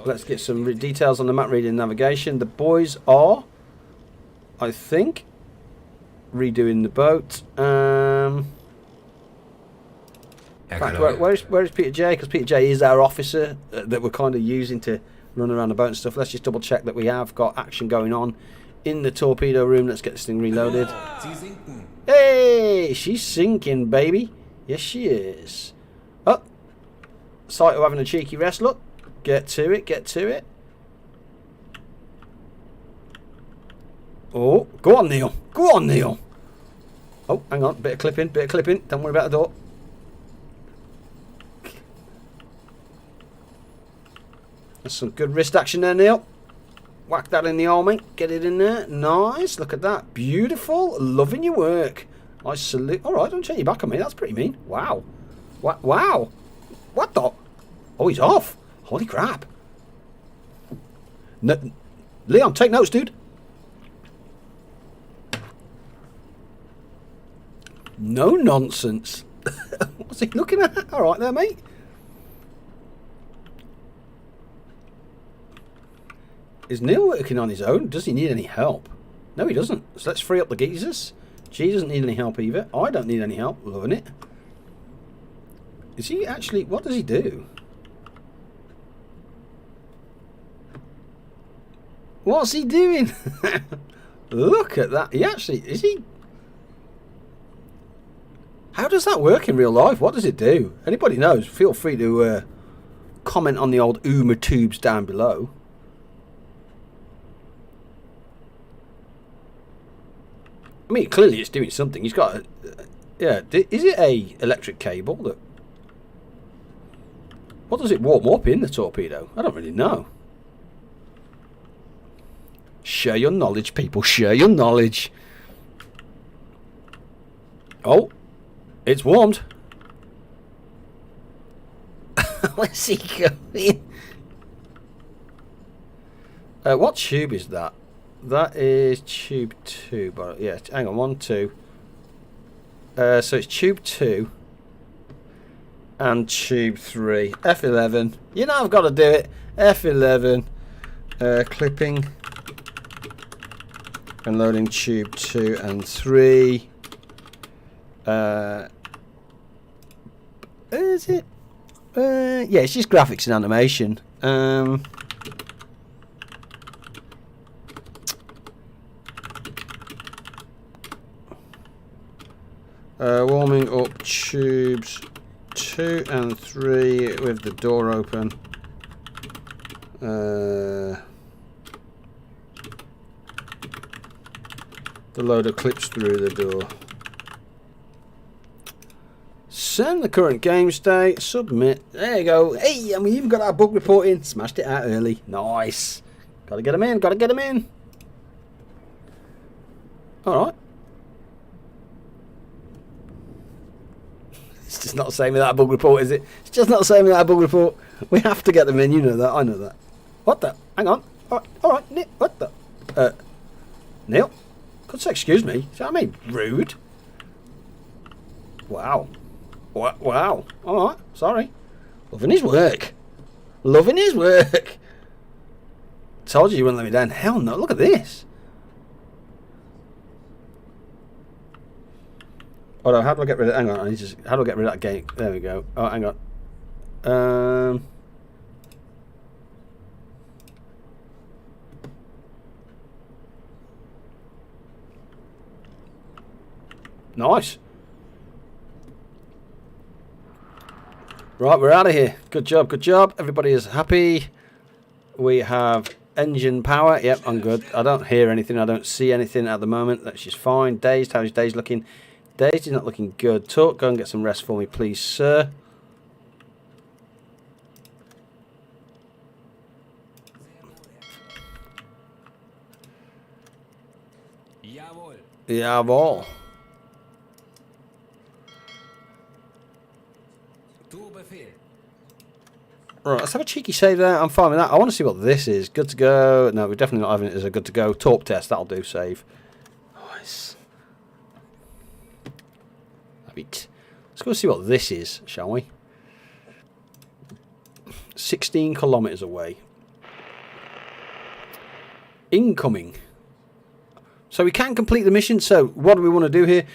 Let's get some details on the map reading and navigation. The boys are, I think, redoing the boat. In fact, where is Peter J? Because Peter J is our officer that we're kind of using to run around the boat and stuff. Let's just double check that we have got action going on in the torpedo room. Let's get this thing reloaded. Sie sinken. Hey, she's sinking, baby. Yes, she is. Oh, Saito having a cheeky rest. Look, get to it, get to it. Oh, go on, Neil. Go on, Neil. Oh, hang on, bit of clipping, bit of clipping. Don't worry about the door. That's some good wrist action there, Neil. Whack that in the army. Get it in there. Nice. Look at that. Beautiful. Loving your work. I salute. All right, don't turn your back on me. That's pretty mean. Wow. Wow. What the? Oh, he's off. Holy crap. No, Leon, take notes, dude. No nonsense. What's he looking at? All right there, mate. Is Neil working on his own? Does he need any help? No, he doesn't. So let's free up the geezers. G doesn't need any help either. I don't need any help. Loving it. Is he actually... What does he do? What's he doing? Look at that. He actually... Is he... How does that work in real life? What does it do? Anybody knows? Feel free to comment on the old Uma tubes down below. I mean, clearly it's doing something. He's got a... yeah, is it a electric cable that... What does it warm up in the torpedo? I don't really know. Share your knowledge, people. Share your knowledge. Oh. It's warmed. Where's he going? What tube is that? That is tube 2. But yeah, hang on. 1, 2. So it's tube 2 and tube 3. F11. You know I've got to do it. F11. Clipping and loading tube 2 and 3. Is it? Yeah, it's just graphics and animation. Warming up tubes 2 and 3 with the door open. The loader clips through the door. Send the current game state. Submit. There you go. Hey, and we even got our bug report in. Smashed it out early. Nice. Gotta get them in. Gotta get them in. Alright. It's just not the same without a bug report, is it? It's just not the same without a bug report. We have to get them in. You know that. I know that. What the? Hang on. Alright. Neil. What the? Neil? Could say excuse me. See what I mean? Rude. Wow. Wow. Alright. Sorry. Loving his work. Loving his work. Told you wouldn't let me down. Hell no. Look at this. Oh no, how do I get rid of... Hang on. How do I get rid of that gate? There we go. Oh, hang on. Nice. Right, we're out of here. Good job, good job. Everybody is happy. We have engine power. Yep, I'm good. I don't hear anything. I don't see anything at the moment. That's just fine. Dazed. How's Dazed looking? Dazed is not looking good. Talk. Go and get some rest for me, please, sir. Jawohl. Jawohl. Right, let's have a cheeky save there. I'm fine with that. I want to see what this is. Good to go. No, we're definitely not having it as a good to go. Torp test, that'll do. Save. Nice. Right. Let's go see what this is, shall we? 16 kilometres away. Incoming. So we can complete the mission. So what do we want to do here?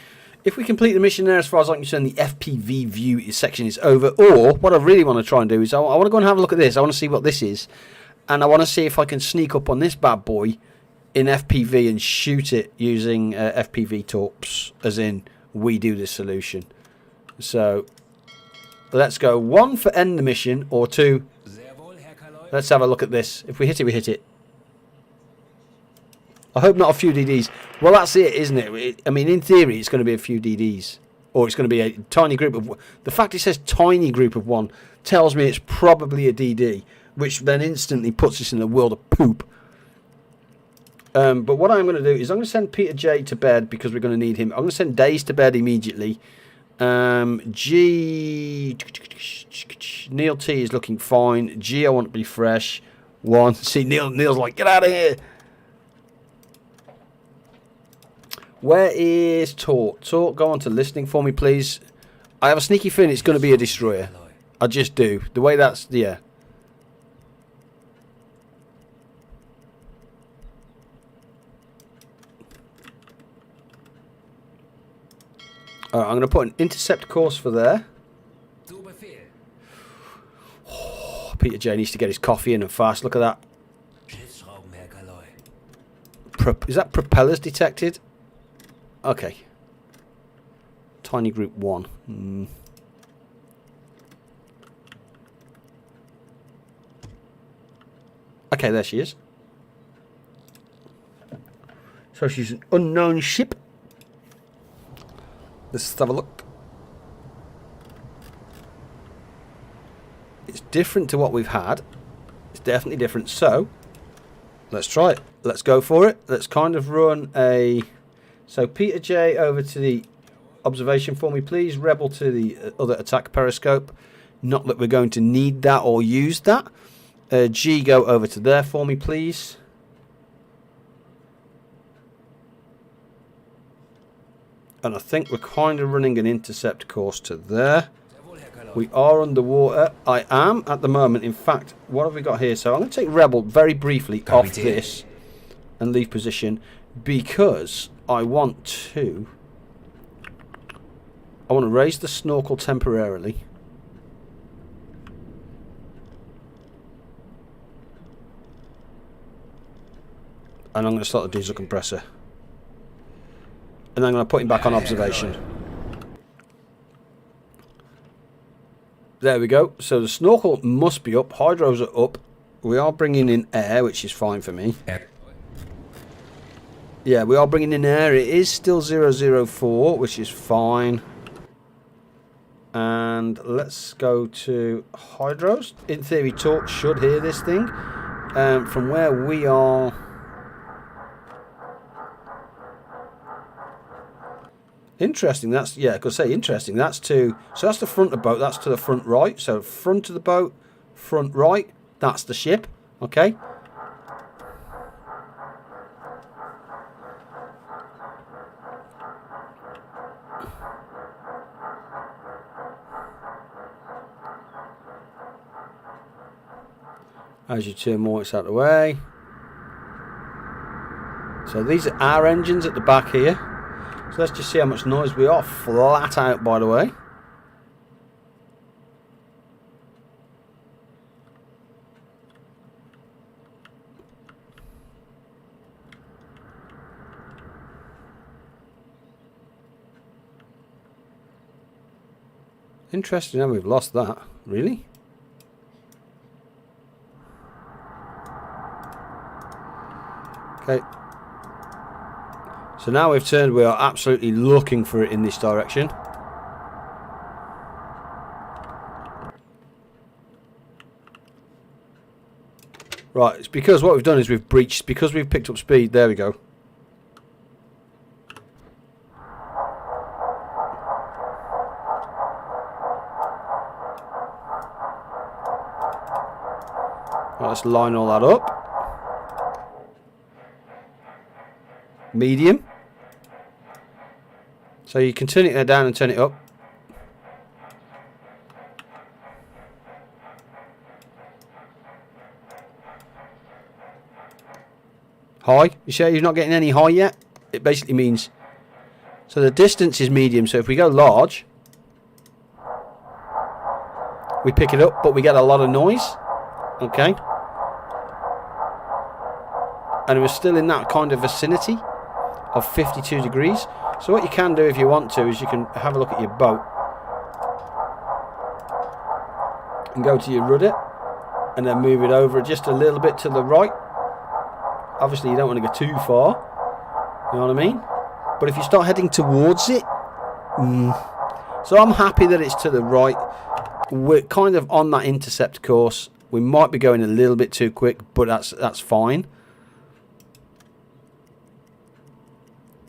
If we complete the mission there, as far as I'm concerned, the FPV view section is over. Or, what I really want to try and do is, I want to go and have a look at this. I want to see what this is. And I want to see if I can sneak up on this bad boy in FPV and shoot it using FPV torps, as in we do the solution. So let's go 1 for end the mission, or 2. Let's have a look at this. If we hit it, we hit it. I hope not a few DDs. Well, that's it, isn't it? I mean, in theory, it's going to be a few DDs. Or it's going to be a tiny group of... The fact it says tiny group of 1 tells me it's probably a DD, which then instantly puts us in a world of poop. But what I'm going to do is I'm going to send Peter J to bed because we're going to need him. I'm going to send Days to bed immediately. G... Neil T is looking fine. G, I want to be fresh. 1. See, Neil's like, get out of here. Where is Tort? Tort, go on to listening for me, please. I have a sneaky feeling it's going to be a destroyer. I just do. The way that's... Yeah. Alright, I'm going to put an intercept course for there. Oh, Peter J needs to get his coffee in and fast. Look at that. Is that propellers detected? Okay. Tiny group 1. Okay, there she is. So she's an unknown ship. Let's have a look. It's different to what we've had. It's definitely different. So, let's try it. Let's go for it. Let's kind of run a... So, Peter J over to the observation for me, please. Rebel to the other attack periscope. Not that we're going to need that or use that. G, go over to there for me, please. And I think we're kind of running an intercept course to there. We are underwater. I am at the moment. In fact, what have we got here? So I'm going to take Rebel very briefly off this and leave position because I want to raise the snorkel temporarily. And I'm going to start the diesel compressor. And I'm going to put him back on observation. There we go. So the snorkel must be up. Hydros are up. We are bringing in air, which is fine for me. Yeah, we are bringing in air. It is still 004, which is fine. And let's go to hydros. In theory, Torch should hear this thing. From where we are... Interesting, that's, yeah, I could say interesting, that's to, so that's the front of the boat, that's to the front right, so front of the boat, front right, that's the ship, okay. As you turn more, it's out of the way. So these are our engines at the back here. So let's just see how much noise we are. Flat out, by the way. Interesting how we've lost that. Really? Okay. So now we've turned, we are absolutely looking for it in this direction. Right, it's because what we've done is we've breached, because we've picked up speed, there we go. Right, let's line all that up. Medium. So you can turn it down and turn it up. High. You sure you're not getting any high yet? It basically means... So the distance is medium. So if we go large, we pick it up, but we get a lot of noise. Okay. and it was still in that kind of vicinity of 52 degrees. So what you can do if you want to is you can have a look at your boat and go to your rudder and then move it over just a little bit to the right. Obviously you don't want to go too far, you know what I mean? But if you start heading towards it, so I'm happy that it's to the right. We're kind of on that intercept course. We might be going a little bit too quick, but that's fine.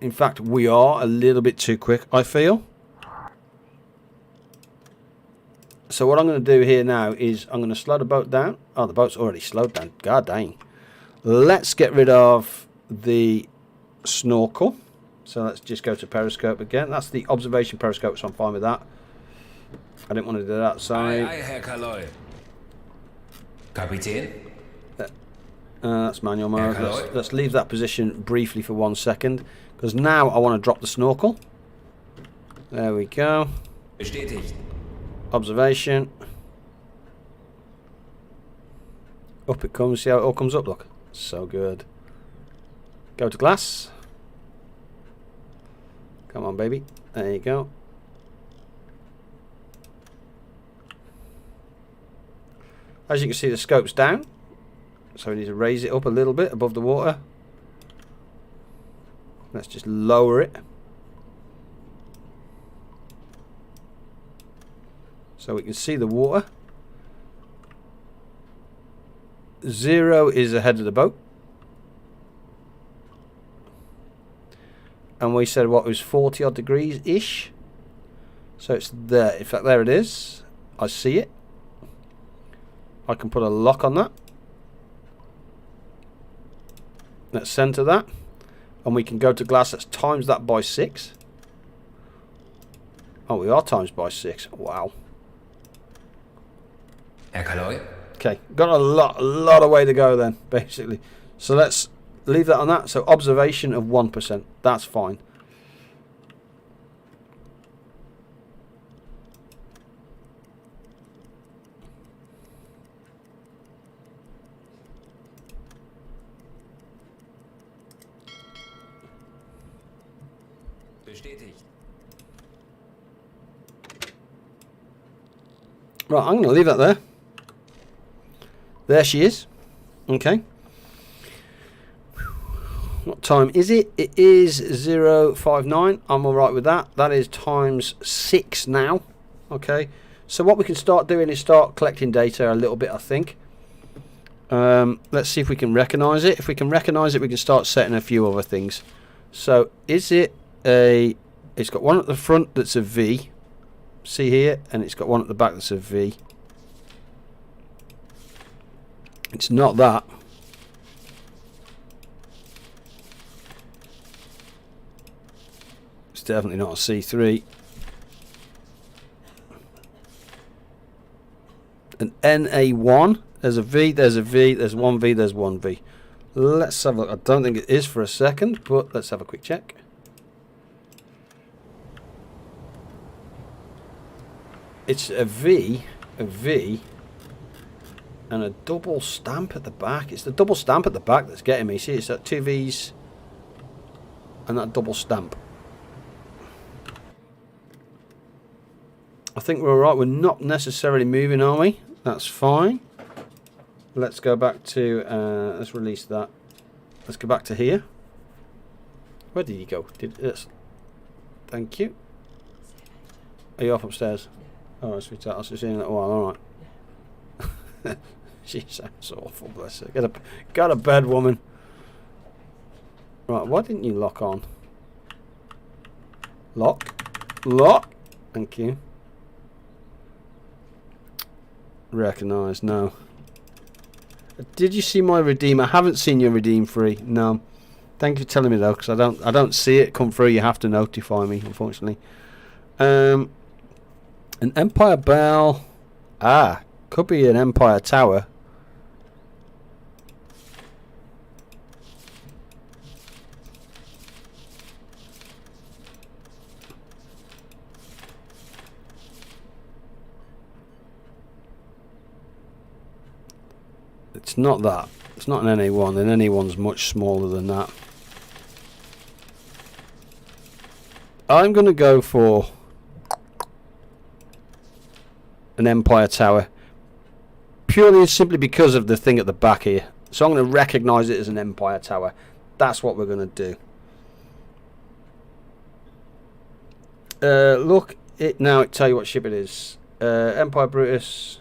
In fact, we are a little bit too quick, I feel. So what I'm going to do here now is I'm going to slow the boat down. Oh, the boat's already slowed down. God dang. Let's get rid of the snorkel. So let's just go to periscope again. That's the observation periscope, so I'm fine with that. I didn't want to do that side. Aye, Herr Kaloy. Kapitän? That's manual mode. Let's leave that position briefly for 1 second, because now I want to drop the snorkel. There we go. Bestätigt. Observation. Up it comes. See how it all comes up? Look. So good. Go to glass. Come on, baby. There you go. As you can see, the scope's down. So we need to raise it up a little bit above the water. Let's just lower it. So we can see the water. 0 is ahead of the boat. And we said what, it was 40 odd degrees ish. So it's there. In fact, there it is. I see it. I can put a lock on that. Let's center that. And we can go to glass. Let's times that by 6. Oh, we are times by 6. Wow. Herr Kaloy? Okay, got a lot of way to go then, basically. So let's leave that on that. So observation of 1%. That's fine. Bestätigt. Right, I'm going to leave that there. There she is. Okay. What time is it? It is 0:59. I'm alright with that. That is times 6 now. Okay. So what we can start doing is start collecting data a little bit, I think. Let's see if we can recognise it. If we can recognise it, we can start setting a few other things. So is it a... It's got one at the front that's a V. See here? And it's got one at the back that's a V. It's not that. It's definitely not a C3. An NA1. There's a V, there's a V, there's one V, there's one V. Let's have a look. I don't think it is for a second, but let's have a quick check. It's a V, and a double stamp at the back. It's the double stamp at the back that's getting me. See, it's that 2 V's and that double stamp. I think we're alright. We're not necessarily moving, are we? That's fine. Let's go back to, let's release that. Let's go back to here. Where did he go? Thank you. Are you off upstairs? Alright, sweetheart. I'll see you in a little while. Alright. She sounds awful, bless her. Get a bed, woman. Right, why didn't you lock on? Lock. Thank you. Recognise, no. Did you see my redeem? I haven't seen your redeem free. No. Thank you for telling me though, because I don't see it come through. You have to notify me, unfortunately. An Empire Bell. Could be an Empire Tower. It's not that. It's not an NA1, an NA1's much smaller than that. I'm going to go for an Empire Tower, purely and simply because of the thing at the back here. So I'm going to recognise it as an Empire Tower. That's what we're going to do. Look, it now it tell you what ship it is. Empire Brutus.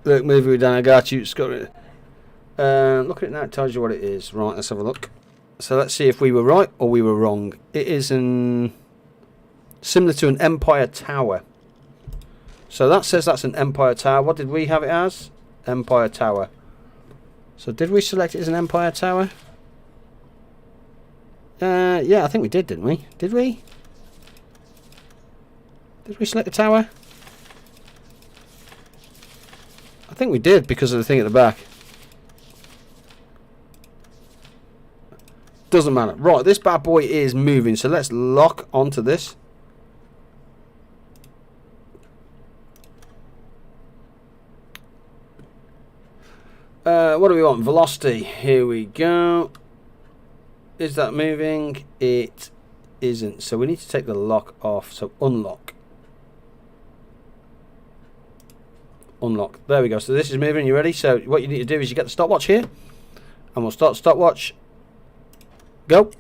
Look, movie down. I got you. Look at it now. It tells you what it is. Right, let's have a look. So let's see if we were right or we were wrong. It is similar to an Empire Tower. So that says that's an Empire Tower. What did we have it as? Empire Tower. So did we select it as an Empire Tower? Yeah, I think we did, didn't we? Did we? Did we select the tower? I think we did because of the thing at the back. Doesn't matter. Right, this bad boy is moving, so let's lock onto this. What do we want? Velocity. Here we go. Is that moving? It isn't. So we need to take the lock off. So unlock. Unlock. There we go. So this is moving. You ready? So what you need to do is you get the stopwatch here. And we'll start stopwatch. Go.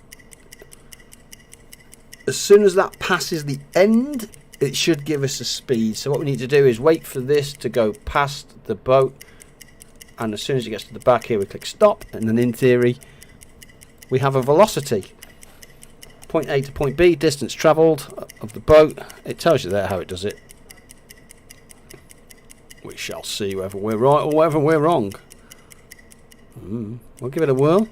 As soon as that passes the end, it should give us a speed. So what we need to do is wait for this to go past the boat. And as soon as it gets to the back here, we click stop. And then in theory, we have a velocity. Point A to point B, distance travelled of the boat. It tells you there how it does it. We shall see whether we're right or whether we're wrong. We'll give it a whirl.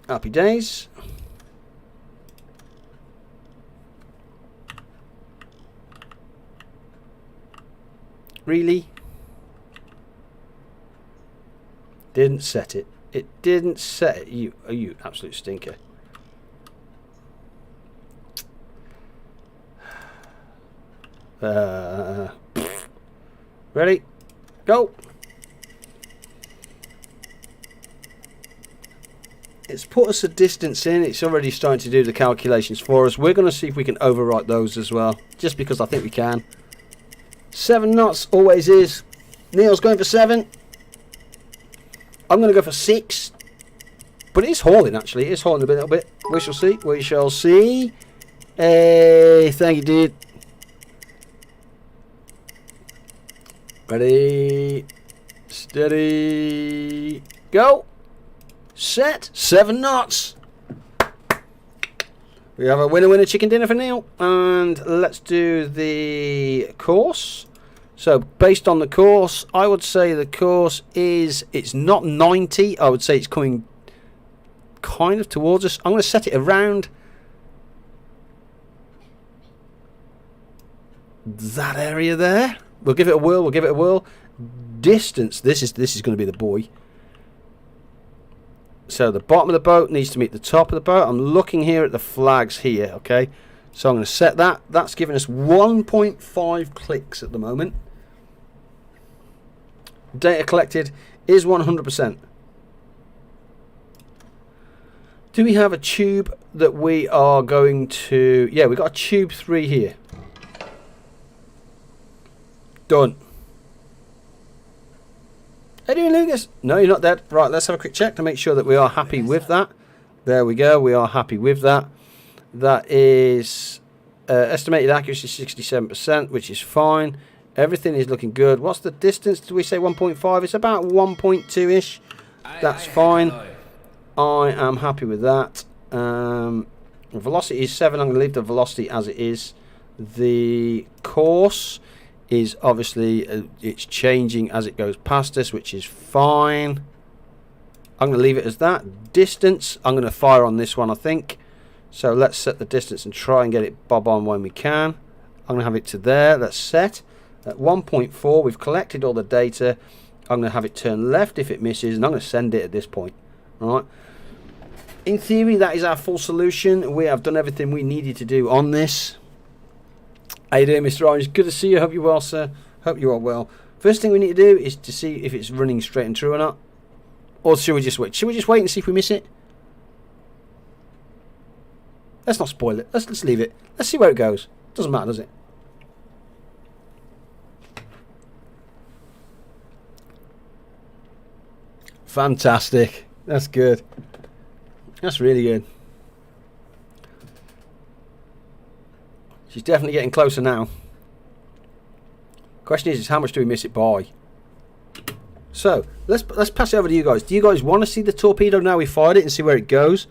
Happy days. Really? Didn't set it. It didn't set it. You absolute stinker. Ready? Go. It's put us a distance in. It's already starting to do the calculations for us. We're going to see if we can overwrite those as well, just because I think we can. 7 knots always is. Neil's going for 7. I'm going to go for 6. But it is hauling, actually. It is hauling a little bit. We shall see. We shall see. Hey, thank you, dude. Ready. Steady. Go. Set. 7 knots. We have a winner chicken dinner for Neil. And let's do the course. So based on the course, I would say the course is, it's not 90. I would say it's coming kind of towards us. I'm going to set it around that area there. We'll give it a whirl. We'll give it a whirl. Distance. This is going to be the boy. So the bottom of the boat needs to meet the top of the boat. I'm looking here at the flags here, okay? So I'm going to set that. That's giving us 1.5 clicks at the moment. Data collected is 100%. Do we have a tube that we are going to... Yeah, we've got a tube 3 here. Done. How you doing, Lucas? No, you're not dead. Right, let's have a quick check to make sure that we are happy with that. There we go. We are happy with that. That is estimated accuracy 67%, which is fine. Everything is looking good. What's the distance? Did we say 1.5? It's about 1.2-ish. That's fine. I am happy with that. Velocity is 7. I'm going to leave the velocity as it is. The course is obviously it's changing as it goes past us, which is fine. I'm going to leave it as that. Distance, I'm going to fire on this one, I think. So let's set the distance and try and get it bob on when we can. I'm going to have it to there. Let's set at 1.4. We've collected all the data. I'm going to have it turn left if it misses, and I'm going to send it at this point. All right. in theory, that is our full solution. We have done everything we needed to do on this. How you doing, Mr. Orange? Good to see you. Hope you're well, sir. Hope you are well. First thing we need to do is to see if it's running straight and true or not. Or should we just wait? Should we just wait and see if we miss it? Let's not spoil it. Let's leave it. Let's see where it goes. Doesn't matter, does it? Fantastic. That's good. That's really good. She's definitely getting closer now. Question is how much do we miss it by? So let's pass it over to you guys. Do you guys want to see the torpedo now we fired it and see where it goes,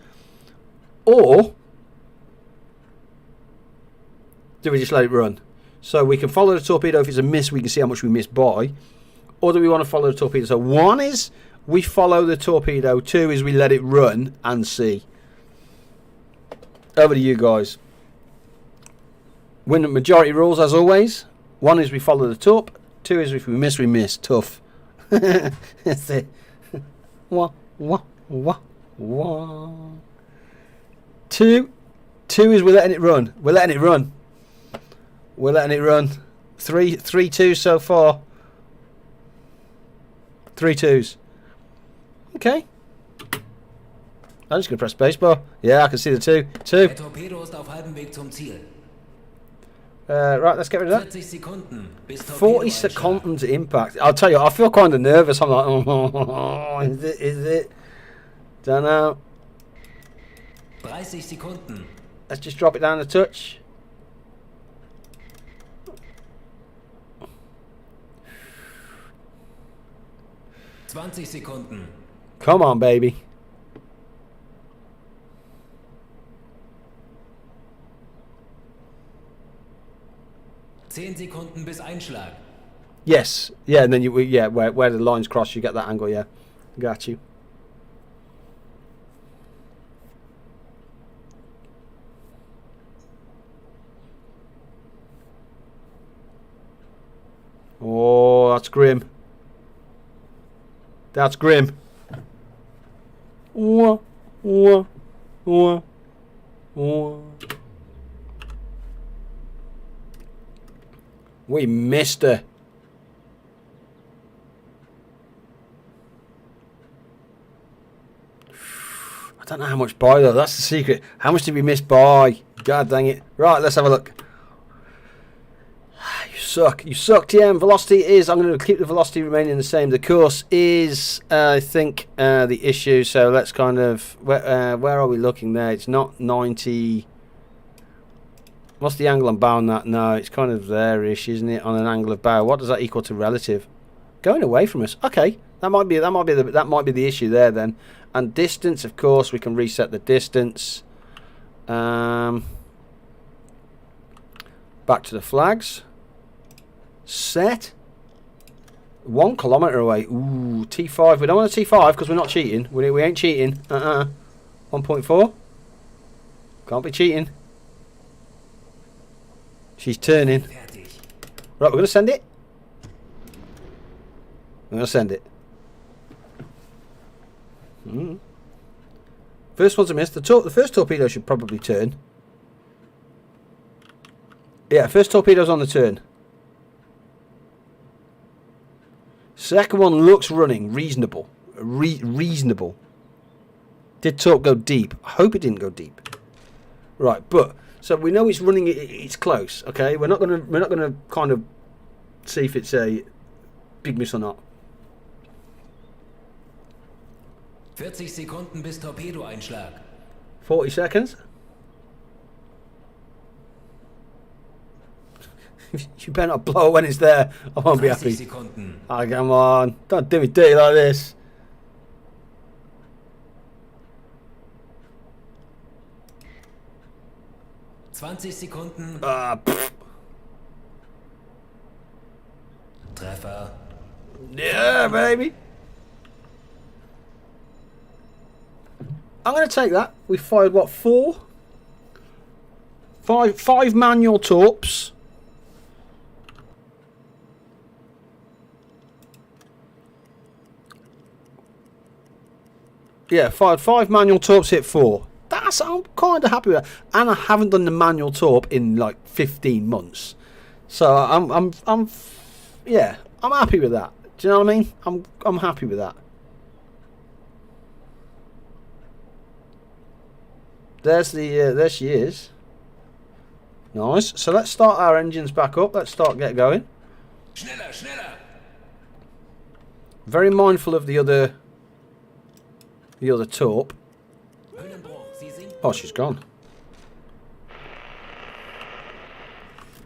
or do we just let it run? So we can follow the torpedo. If it's a miss, we can see how much we missed by. Or do we want to follow the torpedo? So one is we follow the torpedo. Two is we let it run and see. Over to you guys. Win the majority rules as always. One is we follow the torp. Two is if we miss, we miss. Tough. That's it. Wah, wah, wah, wah. Two is we're letting it run. We're letting it run. We're letting it run. 3-2 so far. 3 2s. Okay. I'm just going to press spacebar. Yeah, I can see the 2. 2. Der Torpedo ist auf halbem Weg zum Ziel. Right, let's get rid of that. 40 Sekunden bis 40 seconds impact. I'll tell you, I feel kind of nervous. I'm like, oh, is it? Don't know. 30 Sekunden. Let's just drop it down a touch. Zwanzig Sekunden. Come on, baby. Zehn Sekunden bis Einschlag. Yes. Yeah, and then you where the lines cross, you get that angle, yeah. Got you. Oh, that's grim. That's grim. Wah, wah, wah, wah. We missed her. I don't know how much by though. That's the secret. How much did we miss by? God dang it. Right, let's have a look. You suck. You suck, TM. Velocity is... I'm going to keep the velocity remaining the same. The course is, I think, the issue. So let's kind of... Where are we looking there? It's not 90... What's the angle on bow on that? No, it's kind of there-ish, isn't it? On an angle of bow. What does that equal to relative? Going away from us. Okay, that might be the issue there then. And distance, of course, we can reset the distance. Back to the flags. Set. 1 kilometre away. Ooh, T5. We don't want a T5 because we're not cheating. We ain't cheating. 1.4. Can't be cheating. She's turning. Right, we're going to send it. We're going to send it. First one's a miss. The first torpedo should probably turn. Yeah, first torpedo's on the turn. Second one looks running. Reasonable. Reasonable. Did torp go deep? I hope it didn't go deep. Right, but... So we know it's running. It's close. Okay, we're not gonna kind of see if it's a big miss or not. 40 Sekunden bis Torpedo-Einschlag. 40 seconds. You better not blow when it's there. I won't be happy. Sekunden. Oh, come on! Don't do me dirty like this. 20 Sekunden. Treffer. Yeah, baby. I'm going to take that. We fired, what, 4? 5 manual torps. Yeah, five manual torps hit 4. I'm kind of happy with that. And I haven't done the manual torp in like 15 months. So yeah, I'm happy with that. Do you know what I mean? I'm happy with that. There she is. Nice. So let's start our engines back up. Let's get going. Schneller, schneller. Very mindful of the other torp. Oh, she's gone.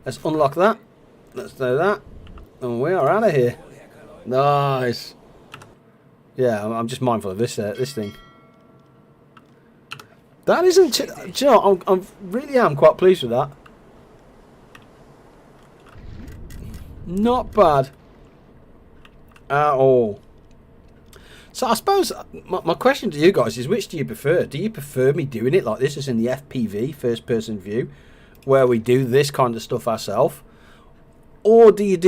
Let's unlock that. Let's do that. And we are out of here. Nice. Yeah, I'm just mindful of this thing. That isn't... Do you know, I'm really am quite pleased with that. Not bad. At all. So I suppose my question to you guys is, which do you prefer? Do you prefer me doing it like this, as in the FPV, first person view, where we do this kind of stuff ourselves? Or do you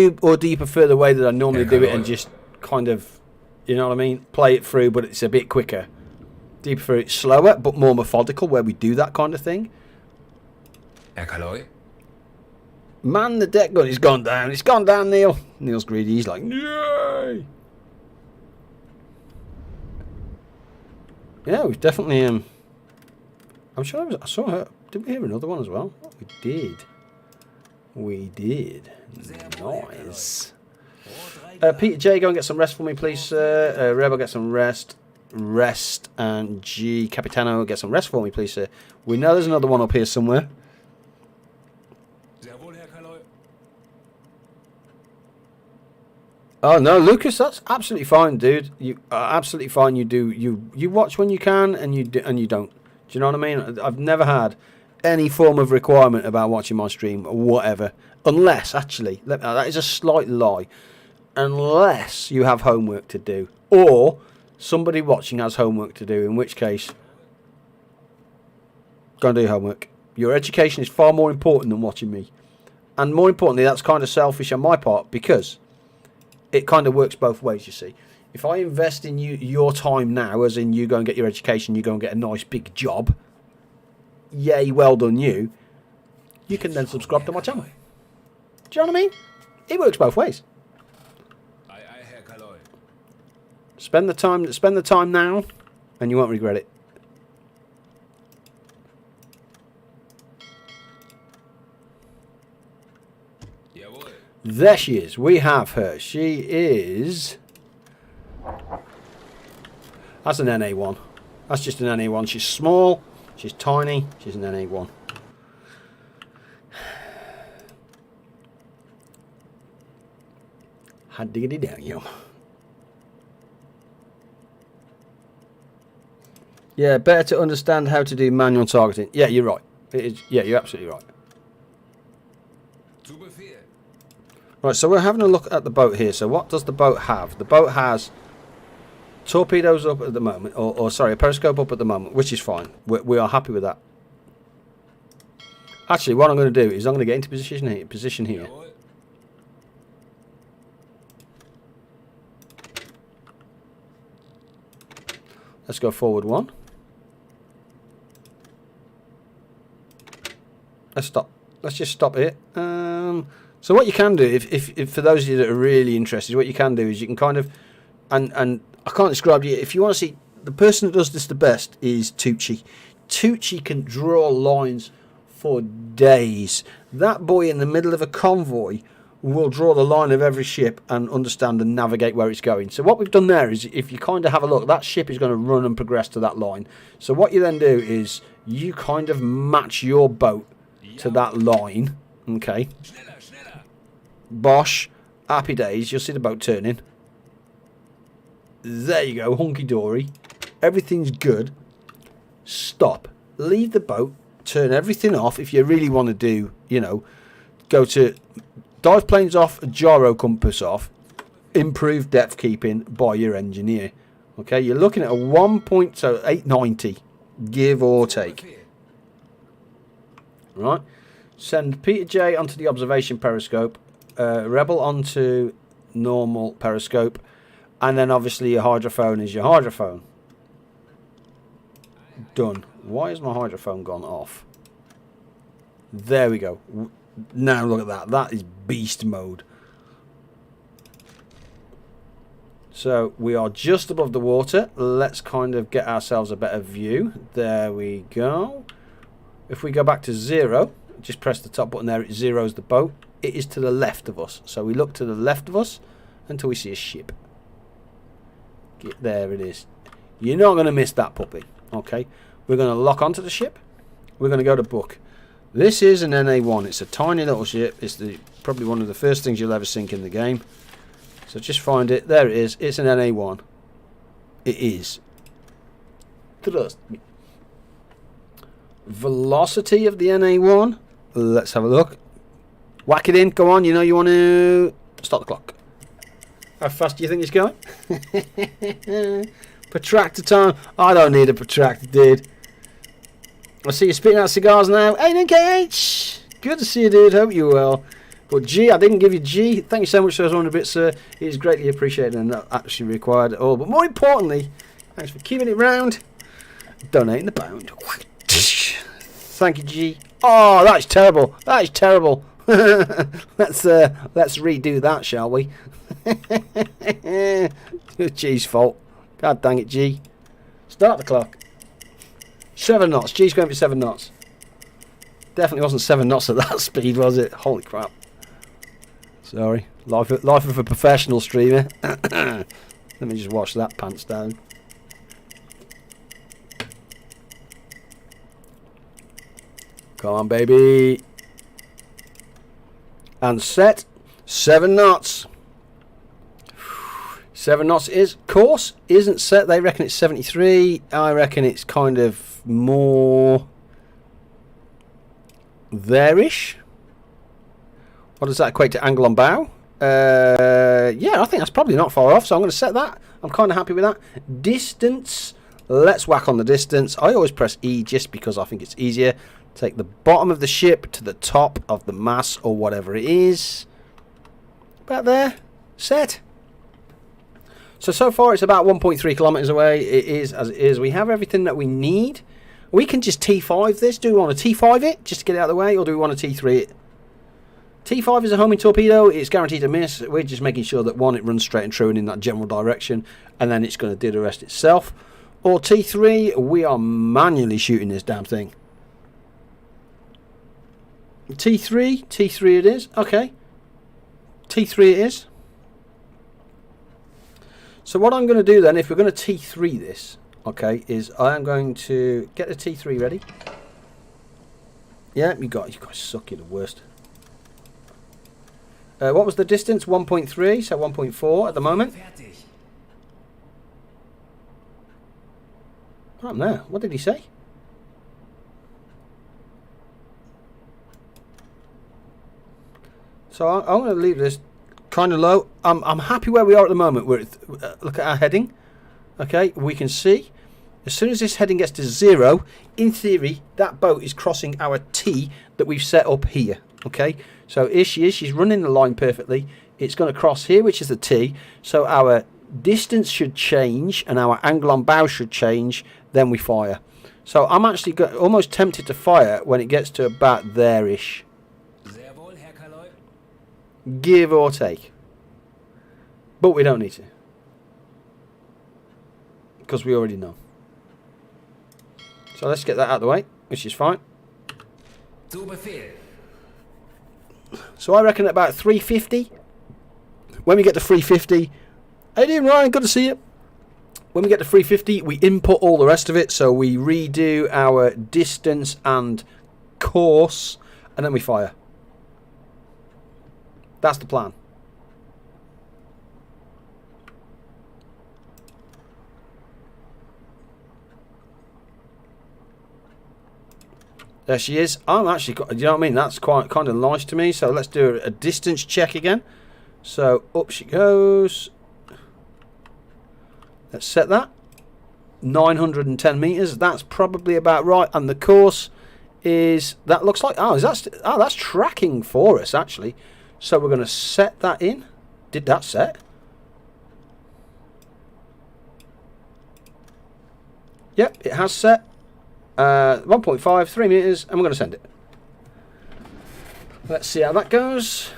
prefer the way that I normally do it and just kind of, you know what I mean, play it through, but it's a bit quicker? Do you prefer it slower but more methodical, where we do that kind of thing? Man, the deck gun has gone down. It's gone down, Neil. Neil's greedy. He's like, yay! Yeah, we've definitely. I'm sure I saw her. Did we hear another one as well? We did. We did. Nice. Peter J, go and get some rest for me, please, sir. Rebel, get some rest. Rest. And G Capitano, get some rest for me, please, sir. We know there's another one up here somewhere. Oh no, Lucas, that's absolutely fine, dude. You are absolutely fine. You watch when you can, and you don't. Do you know what I mean? I've never had any form of requirement about watching my stream or whatever, unless actually that is a slight lie. Unless you have homework to do, or somebody watching has homework to do, in which case, go and do your homework. Your education is far more important than watching me, and more importantly, that's kind of selfish on my part, because it kind of works both ways, you see. If I invest in your time now, as in you go and get your education, you go and get a nice big job, yay, well done you can then subscribe to my channel. Do you know what I mean? It works both ways. Spend the time now, and you won't regret it. There she is. We have her. She is... That's an NA1. That's just an NA1. She's small. She's tiny. She's an NA1. Hot diggity down, yo. Yeah, better to understand how to do manual targeting. Yeah, you're right. It is, yeah, you're absolutely right. Right, so we're having a look at the boat here. So what does the boat have? The boat has torpedoes up at the moment, or sorry, a periscope up at the moment, which is fine. We are happy with that. Actually, what I'm going to do is I'm going to get into position here. Let's go forward one. Let's stop. Let's just stop it. So what you can do, if for those of you that are really interested, what you can do is you can kind of, and I can't describe you. If you want to see, the person that does this the best is Tucci. Tucci can draw lines for days. That boy in the middle of a convoy will draw the line of every ship and understand and navigate where it's going. So what we've done there is, if you kind of have a look, that ship is going to run and progress to that line. So what you then do is you kind of match your boat to that line. Okay. Bosh. Happy days. You'll see the boat turning. There you go. Hunky-dory. Everything's good. Stop. Leave the boat. Turn everything off. If you really want to do, you know, go to dive planes off, gyro compass off, improved depth keeping by your engineer. Okay, you're looking at a 890, give or take. Right. Send Peter J onto the observation periscope, Rebel onto normal periscope, and then obviously your hydrophone is your hydrophone. Done. Why has my hydrophone gone off? There we go. Now look at that. That is beast mode. So we are just above the water. Let's kind of get ourselves a better view. There we go. If we go back to 0, just press the top button there, it zeroes the boat. It is to the left of us. So we look to the left of us until we see a ship. There it is. You're not going to miss that puppy. Okay. We're going to lock onto the ship. We're going to go to book. This is an NA1. It's a tiny little ship. It's probably one of the first things you'll ever sink in the game. So just find it. There it is. It's an NA1. It is. Trust me. Velocity of the NA1. Let's have a look. Whack it in. Go on. You know you want to start the clock. How fast do you think it's going? Protractor time. I don't need a protractor, dude. I see you spitting out cigars now. Hey, KH. Good to see you, dude. Hope you're well. But G, I didn't give you G. Thank you so much for those 100 bits, sir. It is greatly appreciated and not actually required at all. But more importantly, thanks for keeping it round. Donating the pound. Thank you, G. Oh, that's terrible. That is terrible. Let's redo that, shall we? G's fault. God dang it, G. Start the clock. 7 knots. G's going for 7 knots. Definitely wasn't 7 knots at that speed, was it? Holy crap. Sorry. Life of a professional streamer. Let me just wash that pants down. Come on, baby. And set. 7 knots. 7 knots is. Course isn't set. They reckon it's 73. I reckon it's kind of more there-ish. What does that equate to? Angle on bow? Yeah, I think that's probably not far off, so I'm going to set that. I'm kind of happy with that. Distance. Let's whack on the distance. I always press E just because I think it's easier. Take the bottom of the ship to the top of the mast or whatever it is. About there. Set. So far it's about 1.3 kilometers away. It is as it is. We have everything that we need. We can just T5 this. Do we want to T5 it just to get it out of the way, or do we want to T3 it? T5 is a homing torpedo. It's guaranteed to miss. We're just making sure that, one, it runs straight and true and in that general direction, and then it's going to do the rest itself. Or T3, we are manually shooting this damn thing. T3 it is. Okay. T3 it is. So what I'm going to do then, if we're going to T3 this, okay, is I am going to get the T3 ready. Yeah, you guys suck. You're the worst. What was the distance? 1.3, so 1.4 at the moment. What happened there? What did he say? So I'm going to leave this kind of low. I'm happy where we are at the moment. Look at our heading. Okay, we can see as soon as this heading gets to 0, in theory, that boat is crossing our T that we've set up here. Okay, so here she is. She's running the line perfectly. It's going to cross here, which is the T. So our distance should change and our angle on bow should change. Then we fire. So I'm actually almost tempted to fire when it gets to about there-ish. Give or take. But we don't need to. Because we already know. So let's get that out of the way, which is fine. So I reckon at about 350. When we get to 350, hey doing, Ryan? Good to see you. When we get to 350, we input all the rest of it. So we redo our distance and course, and then we fire. That's the plan. There she is. I'm actually, you know what I mean? That's quite kind of nice to me. So let's do a distance check again. So up she goes. Let's set that. 910 meters. That's probably about right. And the course is, that looks like, that's tracking for us actually. So we're going to set that in. Did that set? Yep, it has set. 1.5, 3 meters, and we're going to send it. Let's see how that goes.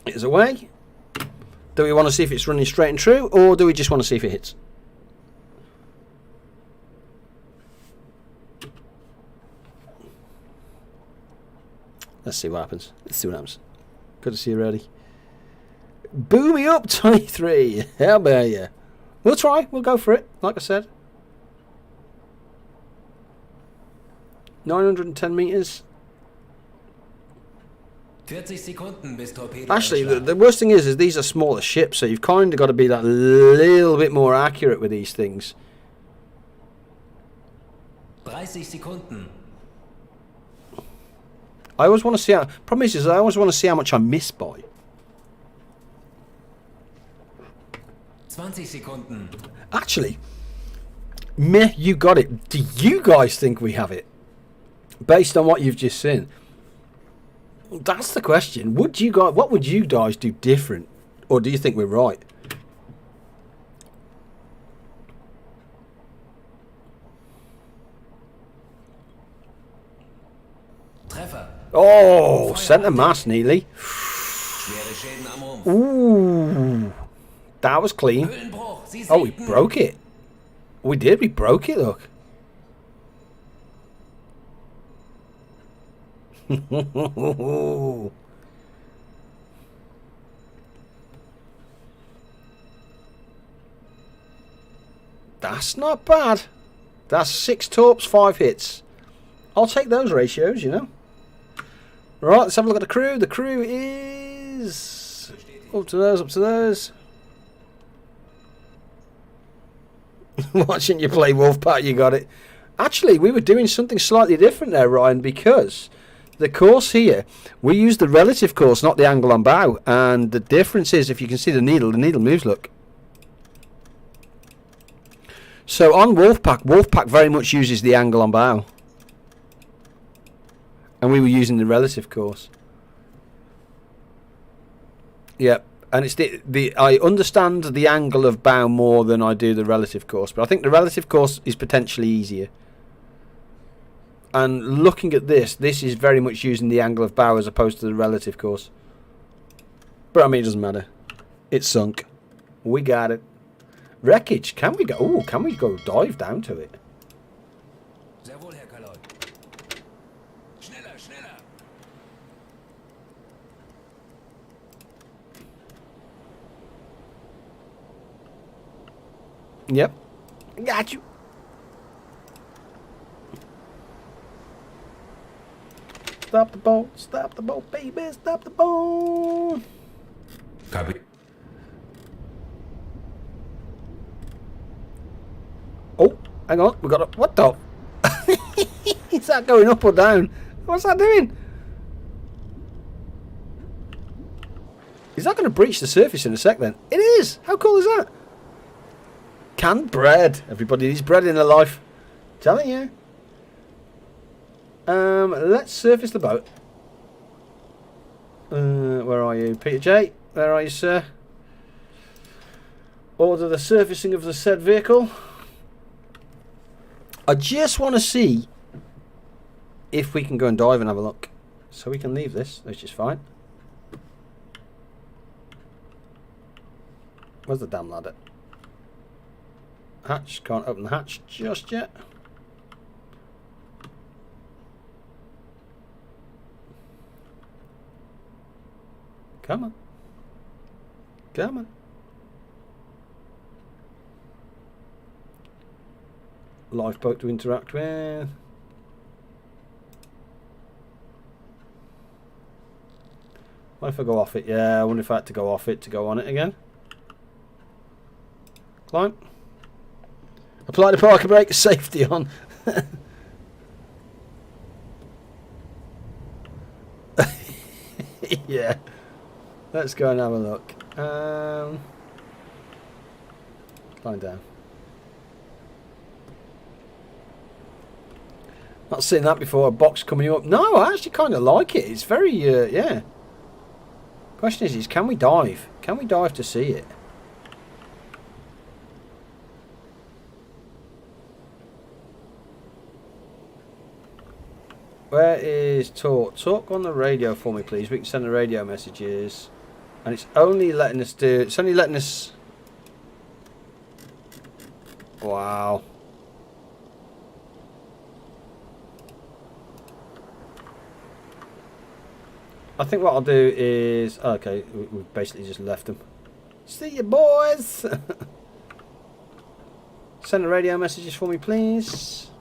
It's away. Do we want to see if it's running straight and true, or do we just want to see if it hits? Let's see what happens. Let's see what happens. Good to see you, Reddy. Boomy up 23. How about you? We'll try. We'll go for it. Like I said. 910 meters. 40 Sekunden bis Torpedo. Actually, the worst thing is these are smaller ships, so you've kind of got to be that little bit more accurate with these things. 30 Sekunden. I always want to see how... Problem is I always want to see how much I miss by. 20 Sekunden. Actually, meh, you got it. Do you guys think we have it? Based on what you've just seen. That's the question. Would you guys... What would you guys do different? Or do you think we're right? Treffer. Oh, centre mass nearly. Schwere Schäden am Rumpf. Ooh. That was clean. Höhlenbruch. Sie Oh, we sinken. broke it. We did. We broke it, look. That's not bad. That's 6 torps, 5 hits. I'll take those ratios, you know. Right, let's have a look at the crew. The crew is up to those, up to those. Watching you play Wolfpack, you got it. Actually, we were doing something slightly different there, Ryan, because the course here, we use the relative course, not the angle on bow. And the difference is, if you can see the needle moves, look. So on Wolfpack very much uses the angle on bow. And we were using the relative course. Yep. And it's I understand the angle of bow more than I do the relative course, but I think the relative course is potentially easier. And looking at this is very much using the angle of bow as opposed to the relative course. But I mean, it doesn't matter. It's sunk. We got it. Wreckage. Can we go? Ooh, can we go dive down to it? Sehr wohl, Herr Kalot. Schneller, schneller. Yep. Got you. Stop the boat, baby, stop the boat. Copy. Oh, hang on, we got a... What the... Is that going up or down? What's that doing? Is that going to breach the surface in a sec then? It is! How cool is that? Canned bread. Everybody needs bread in their life. Telling you. Let's surface the boat. Where are you? Peter J. Where are you, sir? Order the surfacing of the said vehicle. I just want to see if we can go and dive and have a look. So we can leave this, which is fine. Where's the damn ladder? Hatch. Can't open the hatch just yet. Come on. Come on. Lifeboat to interact with. What if I go off it? Yeah, I wonder if I had to go off it to go on it again. Climb. Apply the parking brake. Safety on. Yeah. Let's go and have a look. Climb down. Not seen that before. A box coming up. No, I actually kind of like it. It's very, yeah. Question is, can we dive? Can we dive to see it? Where is talk? Talk on the radio for me, please. We can send the radio messages. And it's only letting us do... It's only letting us... Wow. I think what I'll do is... Okay, we've basically just left them. See you, boys! Send the radio messages for me, please.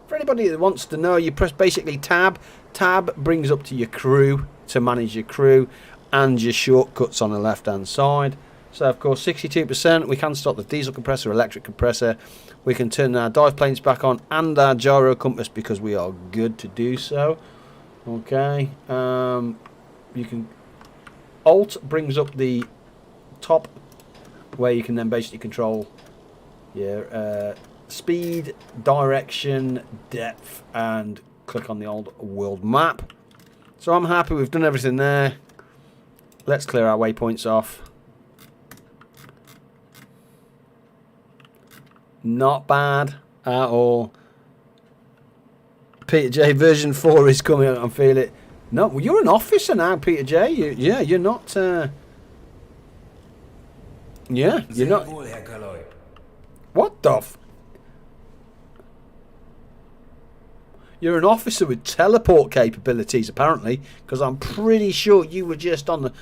For anybody that wants to know, you press basically tab. Tab brings up to your crew to manage your crew and your shortcuts on the left-hand side. So, of course, 62%. We can stop the diesel compressor, electric compressor. We can turn our dive planes back on and our gyro compass because we are good to do so. Okay. You can... Alt brings up the top where you can then basically control your speed, direction, depth, and click on the old world map. So I'm happy we've done everything there. Let's clear our waypoints off. Not bad at all. Peter J version 4 is coming out. I feel it. No, well, you're an officer now, Peter J. Yeah, you're not. Yeah, you're not. What the? You're an officer with teleport capabilities, apparently, because I'm pretty sure you were just on the.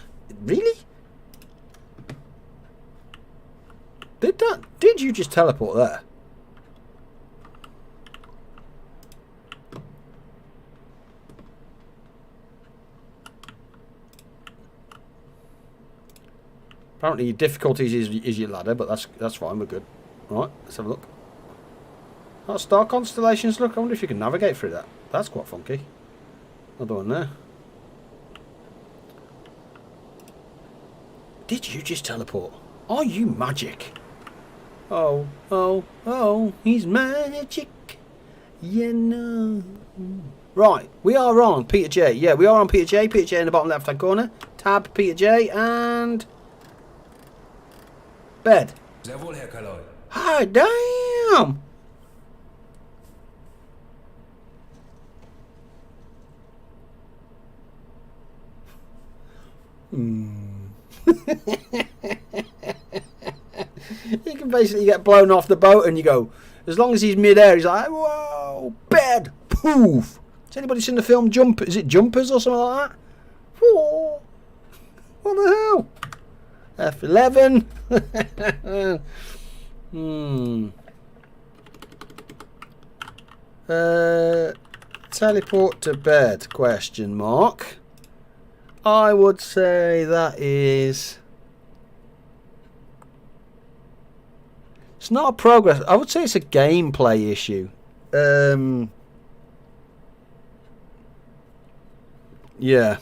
Really? Did you just teleport there? Apparently your difficulties is your ladder, but that's fine, we're good. Right, let's have a look. Oh, star constellations, look, I wonder if you can navigate through that. That's quite funky. Another one there. Did you just teleport? Are you magic? Oh, oh, oh, he's magic. You know. Right, we are on Peter J. Yeah, we are on Peter J. Peter J in the bottom left hand corner. Tab Peter J and... Bed. Hi, damn! You can basically get blown off the boat and you go, as long as he's mid-air, he's like, whoa, bed, poof. Has anybody seen the film Jump? Is it Jumpers or something like that? Whoa. What the hell? F11. Teleport to bed, question mark. I would say that is... It's not a progress. I would say it's a gameplay issue. Yeah.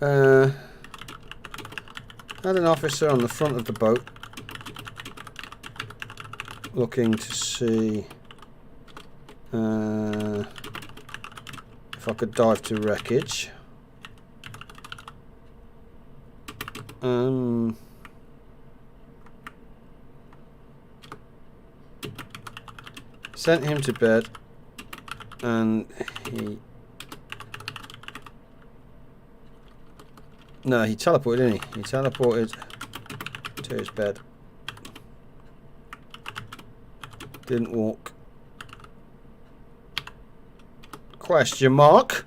Had an officer on the front of the boat looking to see if I could dive to wreckage. Sent him to bed and he... No, he teleported, didn't he? He teleported to his bed. Didn't walk. Question mark.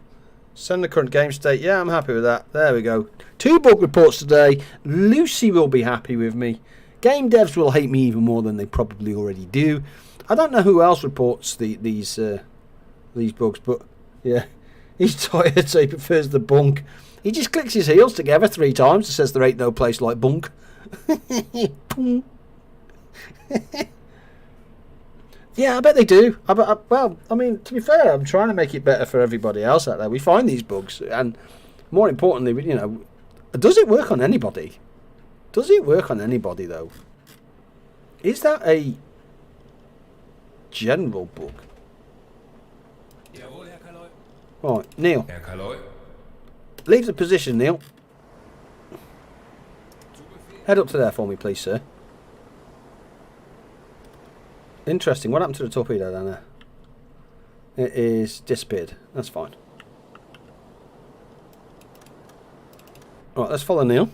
Send the current game state. Yeah, I'm happy with that. There we go. 2 bug reports today. Lucy will be happy with me. Game devs will hate me even more than they probably already do. I don't know who else reports these bugs, but yeah, he's tired, so he prefers the bunk. He just clicks his heels together 3 times and says there ain't no place like bunk. Yeah, I bet they do. Well, I mean, to be fair, I'm trying to make it better for everybody else out there. We find these bugs, and more importantly, you know, does it work on anybody? Does it work on anybody, though? Is that a general bug? Right, Neil. Leave the position, Neil. Head up to there for me, please, sir. Interesting. What happened to the torpedo down there? It is disappeared. That's fine. Right, let's follow Neil.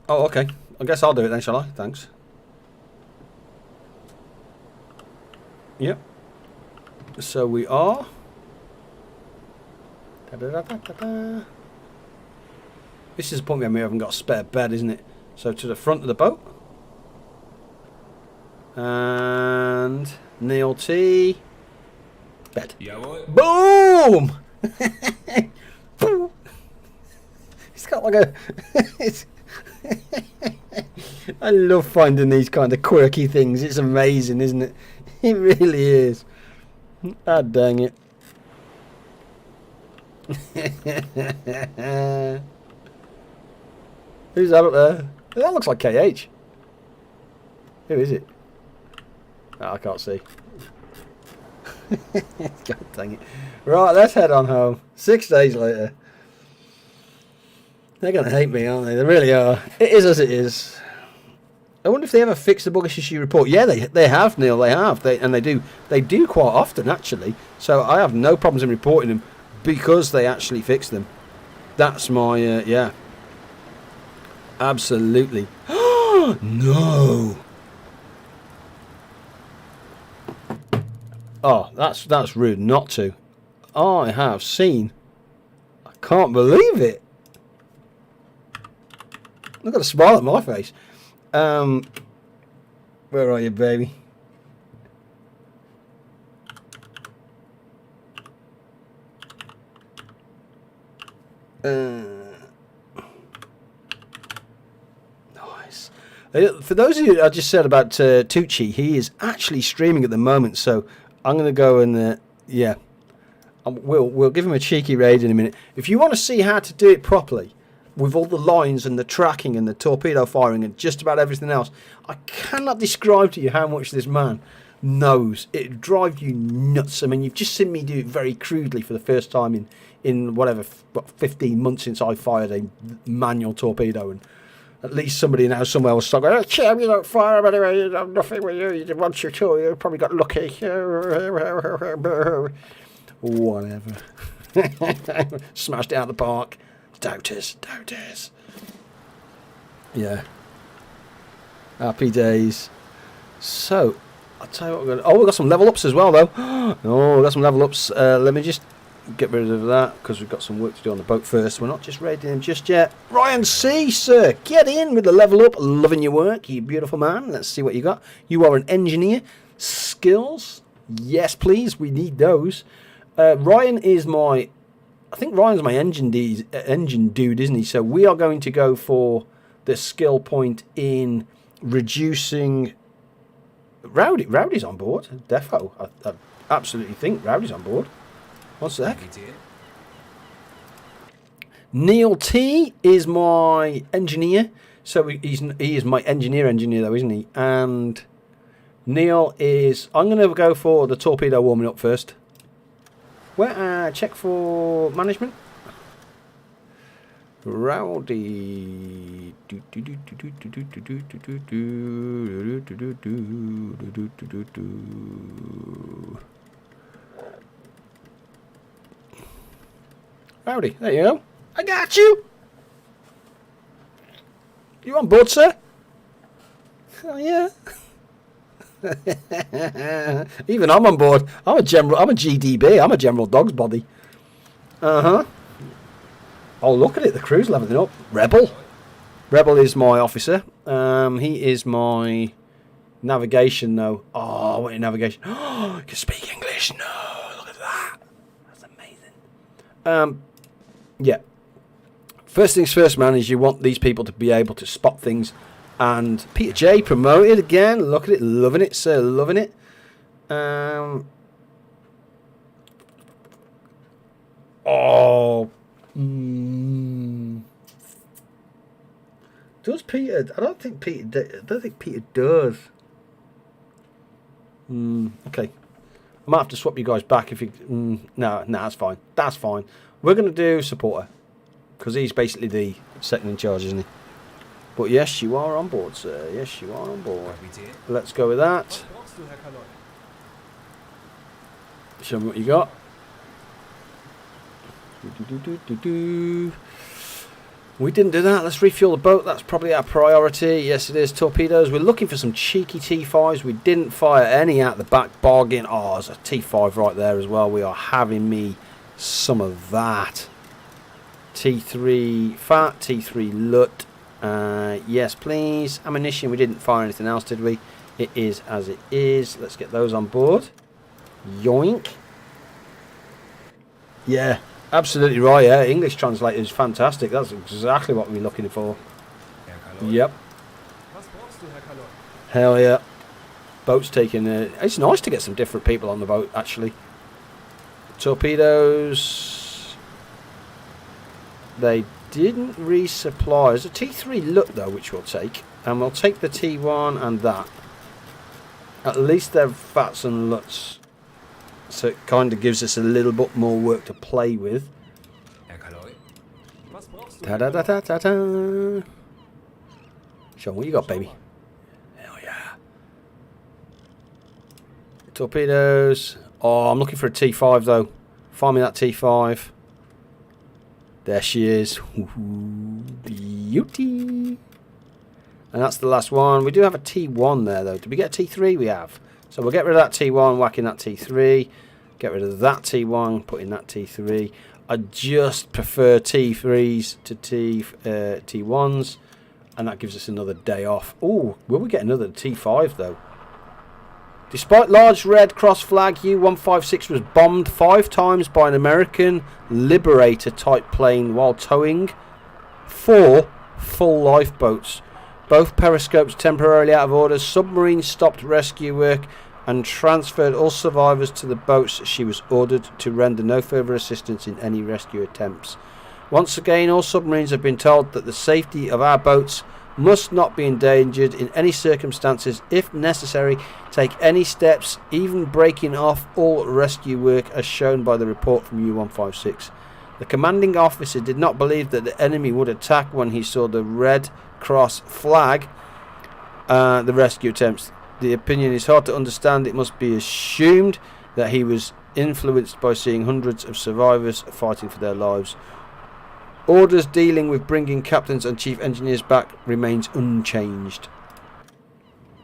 Oh, okay. I guess I'll do it then, shall I? Thanks. Yep. So we are. Da-da-da-da-da-da. This is the point where we haven't got a spare bed, isn't it? So to the front of the boat. And Neil T. Bed. Jawohl. Boom! Boom! It's got like a. I love finding these kind of quirky things. It's amazing, isn't it? It really is. Ah, dang it. Who's that up there? That looks like KH. Who is it? Oh, I can't see. God dang it. Right, let's head on home. 6 days later. They're going to hate me, aren't they? They really are. It is as it is. I wonder if they ever fix the bug issue report. Yeah, they have, Neil. They have. They do quite often, actually. So I have no problems in reporting them because they actually fix them. That's my, yeah. Absolutely. No. Oh, that's rude not to. I have seen. I can't believe it. Look at the smile on my face. Where are you, baby? Nice. For those of you I just said about Tucci, he is actually streaming at the moment, so I'm going to go and yeah, we'll give him a cheeky raid in a minute. If you want to see how to do it properly, with all the lines and the tracking and the torpedo firing and just about everything else, I cannot describe to you how much this man knows. It drives you nuts. I mean, you've just seen me do it very crudely for the first time in whatever, 15 months since I fired a manual torpedo, and at least somebody now somewhere will start going, "Oh, Cham, you don't fire them anyway, you have nothing with you, you did once or two, you probably got lucky." Whatever. Smashed it out of the park. Doubters. Yeah. Happy days. So, I'll tell you what we're going to... Oh, we've got some level ups as well, though. Oh, we've got some level ups. Let me just get rid of that, because we've got some work to do on the boat first. We're not just raiding him just yet. Ryan C, sir. Get in with the level up. Loving your work, you beautiful man. Let's see what you got. You are an engineer. Skills? Yes, please. We need those. Ryan is my... I think Ryan's my engine dude, isn't he? So we are going to go for the skill point in reducing... Rowdy's on board. Defo. I absolutely think Rowdy's on board. One sec. Neil T is my engineer. So he is my engineer though, isn't he? And Neil is... I'm going to go for the torpedo warming up first. Where, check for management. Rowdy. Rowdy, there you go. I got you. You on board, sir? Oh yeah. Even I'm on board. I'm a GDB. I'm a general dog's body. Oh, look at it. The crew's leveling up. Rebel is my officer. He is my navigation, though. Oh, what navigation? Oh, you can speak English. No, look at that. That's amazing. Yeah. First things first, man, is you want these people to be able to spot things. And Peter J promoted again. Look at it, loving it, sir, loving it. Does Peter? I don't think Peter does. Okay, I might have to swap you guys back if you. No, that's fine. That's fine. We're gonna do supporter because he's basically the second in charge, isn't he? But yes, you are on board, sir. Yes, you are on board. Kapitän. Let's go with that. Was brauchst du, Herr Kaloi? Show me what you got. Do. We didn't do that. Let's refuel the boat. That's probably our priority. Yes, it is. Torpedoes. We're looking for some cheeky T5s. We didn't fire any out the back. Bargain. Oh, there's a T5 right there as well. We are having me some of that. T3 fat. T3 lut. Yes, please. Ammunition. We didn't fire anything else, did we? It is as it is. Let's get those on board. Yoink. Yeah. Absolutely right, yeah. English translator is fantastic. That's exactly what we're looking for. Herr Kaloi. Yep. Was brauchst du, Herr Kaloi? Hell yeah. Boat's taking... it's nice to get some different people on the boat, actually. Torpedoes. They didn't resupply. There's a T3 look, though, which we'll take. And we'll take the T1 and that. At least they're fats and luts. So it kind of gives us a little bit more work to play with. Herr Kaloi. Was brauchst du, Da Herr da da Kaloi? da da da. Show 'em what you got, baby. Hell yeah. Torpedoes. Oh, I'm looking for a T5 though. Find me that T5. There she is. Ooh, beauty. And that's the last one. We do have a T1 there though. Did we get a T3? We have. So we'll get rid of that T1, whack in that T3. Get rid of that T1, put in that T3. I just prefer T3s to T1s. And that gives us another day off. Oh, will we get another T5 though? Despite large red cross flag, U-156 was bombed 5 times by an American Liberator type plane while towing 4 full lifeboats. Both periscopes temporarily out of order. Submarine stopped rescue work and transferred all survivors to the boats. She was ordered to render no further assistance in any rescue attempts. Once again, all submarines have been told that the safety of our boats must not be endangered in any circumstances. If necessary, take any steps, even breaking off all rescue work, as shown by the report from U-156. The commanding officer did not believe that the enemy would attack when he saw the red cross flag. The rescue attempts. The opinion is hard to understand. It must be assumed that he was influenced by seeing hundreds of survivors fighting for their lives. Orders dealing with bringing captains and chief engineers back remains unchanged.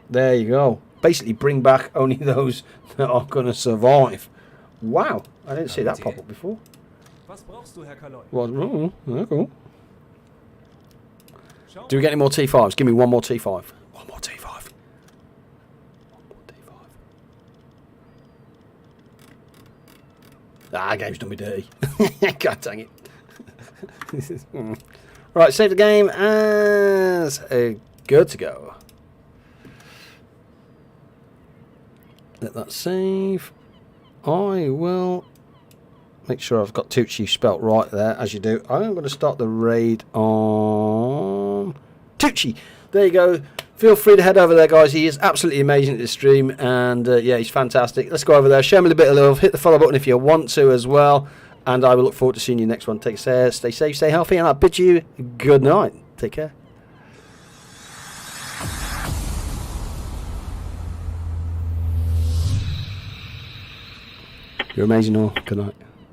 There you go. Basically bring back only those that are going to survive. Wow, I didn't see that pop up before. Was brauchst du, Herr Kaloi? Well, cool. Schau. Do we get any more T5s? Give me one more T5. One more T5. One more T5. Ah, game's done me dirty. God dang it. Right, save the game as good to go. Let that save. I will make sure I've got Tucci spelt right there, as you do. I'm going to start the raid on Tucci. There you go. Feel free to head over there, guys. He is absolutely amazing at this stream, and yeah, he's fantastic. Let's go over there, show him a bit of love, hit the follow button if you want to as well, and I will look forward to seeing you next one. Take care, stay safe, stay healthy, and I'll bid you good night. Take care. You're amazing all. Good night.